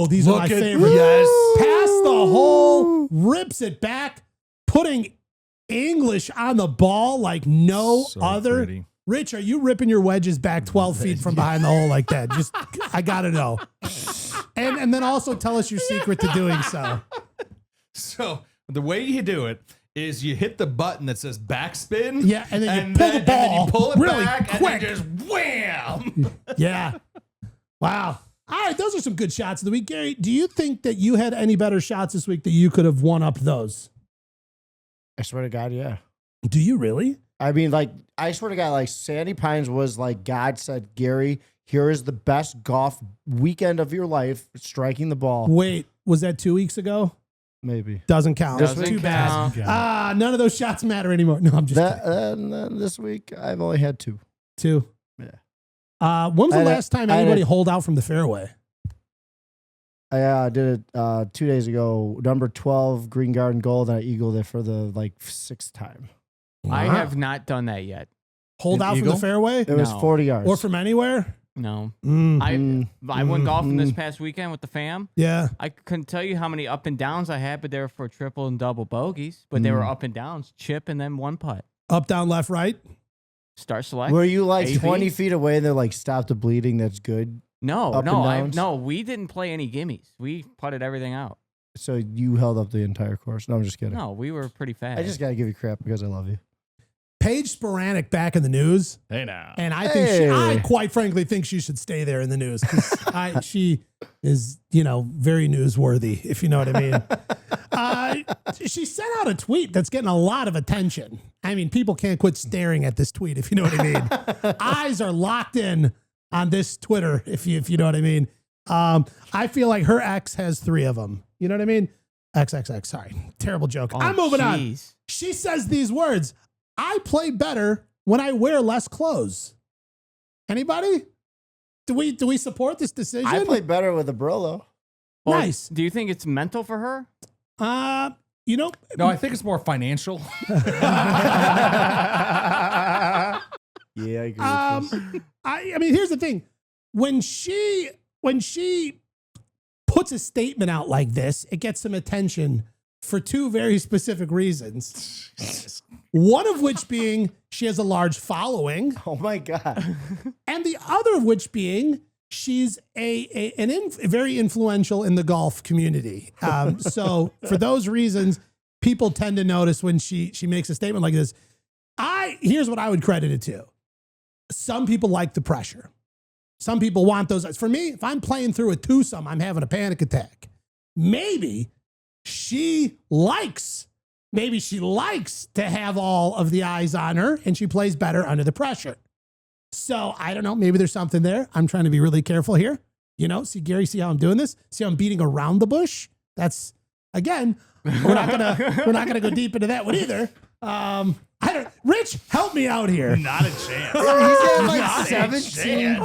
These are my favorite. Yes. Past the hole, rips it back, putting English on the ball like no So other. pretty. Rich, are you ripping your wedges back 12 feet from behind the hole like that? Just, I gotta know. And then also tell us your secret to doing so. So the way you do it is you hit the button that says backspin. Yeah, and then you pull the and then ball you pull it really back quick. and then just wham. Yeah. Wow. All right, those are some good shots of the week. Gary, do you think that you had any better shots this week that you could have won up those? I swear to God, yeah. Do you really? I mean, like, I swear to God, like, Sandy Pines was like, God said, Gary, here is the best golf weekend of your life, striking the ball. Wait, was that 2 weeks ago? Maybe. Doesn't count. Doesn't Too bad. count. None of those shots matter anymore. No, I'm just That, kidding. and then this week, I've only had 2. 2. Yeah. When was the I had a- last time I had a- anybody holed out from the fairway? I did it 2 days ago. Number 12, Green Garden Gold, and I eagled it for the, like, 6th time. I Wow. have not done that yet. Hold An out from the eagle? fairway? It was No. 40 yards. Or from anywhere? No. Mm. I went golfing this past weekend with the fam. Yeah. I couldn't tell you how many up and downs I had, but they were for triple and double bogeys. But they were up and downs, chip and then one putt. Up, down, left, right? Start select. Were you like AB? 20 feet away and they're like, stop the bleeding? That's good. No, up no, and downs? no. We didn't play any gimmies. We putted everything out. So you held up the entire course. No, I'm just kidding. No, we were pretty fast. I just got to give you crap because I love you. Paige Spiranac back in the news. Hey now. And I think I quite frankly think she should stay there in the news because she is, very newsworthy, if you know what I mean. She sent out a tweet that's getting a lot of attention. I mean, people can't quit staring at this tweet, if you know what I mean. Eyes are locked in on this Twitter, if you know what I mean. I feel like her ex has 3 of them. You know what I mean? XXX. Sorry, terrible joke. Oh, I'm moving on. jeez. She says these words. I play better when I wear less clothes. Anybody? Do we support this decision? I played better with a Brillo. Well, Nice. Do you think it's mental for her? No, I think it's more financial. Yeah, I agree with this. I mean, here's the thing. When she puts a statement out like this, it gets some attention for 2 very specific reasons. One of which being she has a large following, Oh my God. and the other of which being she's very influential in the golf community. So for those reasons, people tend to notice when she makes a statement like this. Here's what I would credit it to. Some people like the pressure. Some people want those. For me, if I'm playing through a twosome, I'm having a panic attack. Maybe she likes to have all of the eyes on her, and she plays better under the pressure. So I don't know. Maybe there's something there. I'm trying to be really careful here. You know, see how I'm doing this? See how I'm beating around the bush? That's, again, we're not gonna go deep into that one either. Rich, help me out here. Not a chance. He's at like 17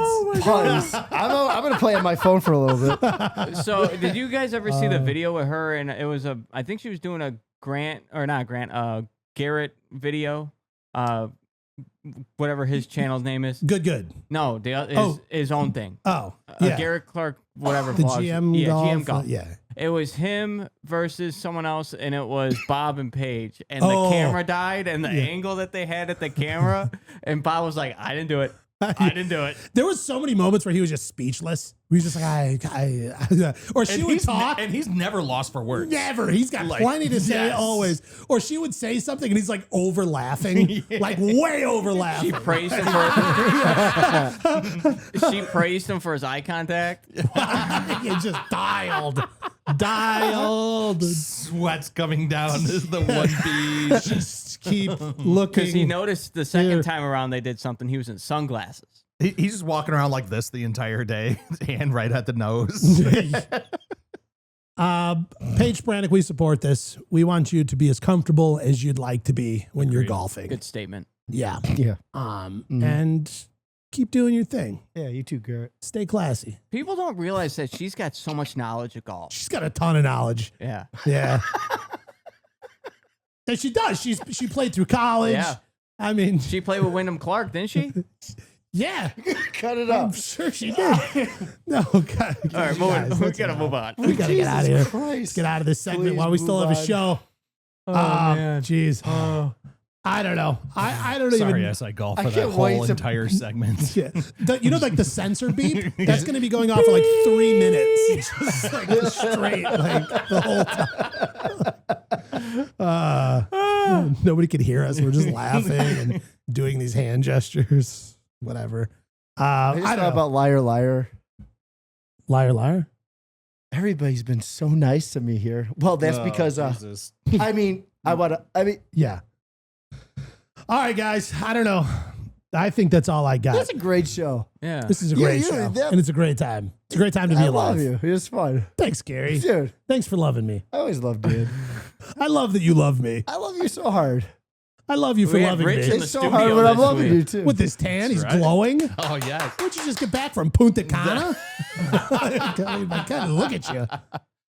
puns. I'm going to play on my phone for a little bit. So, did you guys ever see the video with her? And it was I think she was doing a Garrett video. Whatever his channel's name is. Good. No, his own thing. Oh, yeah. Garrett Clark, whatever. The vlogs. GM golf. GM golf. Yeah. It was him versus someone else, and it was Bob and Paige. And the camera died, and the angle that they had at the camera, and Bob was like, I didn't do it. I didn't do it. There was so many moments where he was just speechless. He was just like, or she would talk. And he's never lost for words. Never. He's got plenty to say always. Or she would say something and he's like over laughing, like way over laughing. She praised him for his eye contact. It just dialed. Sweat's coming down is the one piece. Just keep looking. Because he noticed the second time around they did something, he was in sunglasses. He's just walking around like this the entire day, hand right at the nose. Paige Spiranac, we support this. We want you to be as comfortable as you'd like to be when you're golfing. Good statement. Yeah. Yeah. And keep doing your thing. Yeah, you too, Garrett. Stay classy. People don't realize that she's got so much knowledge of golf. She's got a ton of knowledge. Yeah. Yeah. And she does. She played through college. Yeah. I mean, She played with Wyndham Clark, didn't she? yeah. Cut it up. I'm sure she did. No, God. All right, we gotta move on. We gotta get out of here. Christ. Let's get out of this segment Please while we still move have a on. show. Oh, man. Jeez. I don't know. I don't Sorry, even. yes, I golf I for that can't wait whole to- entire segment. Yeah. You know, like the sensor beep? That's going to be going off for like 3 minutes. Just like straight, like the whole time. Nobody could hear us. We're just laughing and doing these hand gestures. Whatever. I just I thought don't know. about liar, liar. Liar. Everybody's been so nice to me here. Well, that's because, Jesus. Yeah. All right, guys. I don't know. I think that's all I got. That's a great show. Yeah. This is a great show. And it's a great time. It's a great time to be I alive. love you. It was fun. Thanks, Gary. Dude, Thanks for loving me. I always loved you. I love that you love me. I love you so hard. I love you for We had loving Rich in me. the It's so studio hard when I'm this loving week. you too. With this tan, he's right. glowing. Oh, yes. Where'd you just get back from? Punta Cana? I kind of look at you.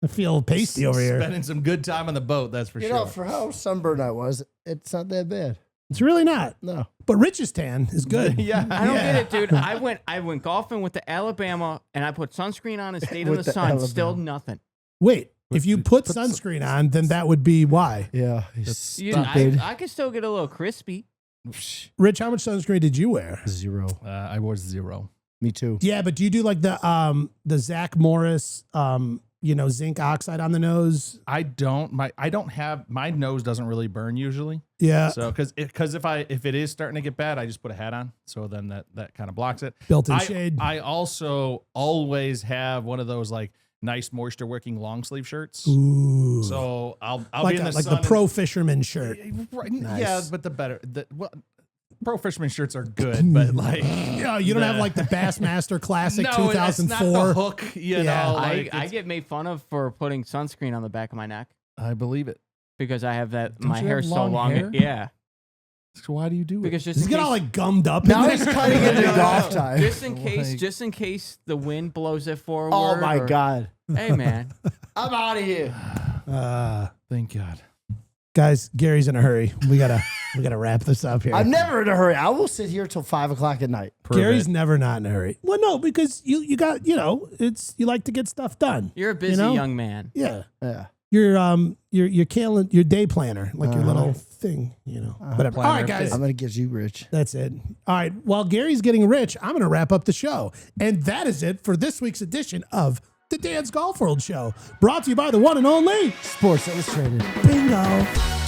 I feel pasty over here. Spending some good time on the boat, that's for You sure. know, for how sunburned I was, it's not that bad. It's really not. No. But Rich's tan is good. Yeah. I don't Yeah. get it, dude. I went golfing with the Alabama, and I put sunscreen on and stayed in With the the sun. Alabama. Still nothing. Wait, if you put sunscreen on, then that would be why. Yeah. You- Stupid. I can still get a little crispy. Rich, how much sunscreen did you wear? 0. I was 0. Me too. Yeah, but do you do like the Zach Morris zinc oxide on the nose? I don't have my nose doesn't really burn usually. Yeah. So because if it is starting to get bad, I just put a hat on. So then that kind of blocks it. Built-in shade. I also always have one of those like nice moisture working long sleeve shirts. Ooh. So I'll like be in the like sun. the pro fisherman shirt. Right, Nice. Yeah, but pro fisherman shirts are good, but like Yeah, you don't have like the Bassmaster Classic no, it's not 2004. the hook. You Yeah. know, like, I get made fun of for putting sunscreen on the back of my neck I believe it. because I have that. Don't My you hair's have so long long. hair? Yeah. So why do you do it? Because just He's in get case, all like gummed up. Now in he's there. cutting into No, golf time. just in case the wind blows it forward. Oh my or- God. Hey man, I'm out of here. Thank God. Guys, Gary's in a hurry. We gotta wrap this up here. I'm never in a hurry. I will sit here till 5 o'clock at night. Gary's never not in a hurry. Well, no, because you got it's you like to get stuff done. you're a busy know? young man. Yeah, Yeah. your day planner, like your little thing, whatever. All right, guys, I'm going to get you rich. that's it. All right, while Gary's getting rich, I'm gonna wrap up the show, and that is it for this week's edition of the Dan's Golf World Show, brought to you by the one and only Sports Illustrated. Bingo.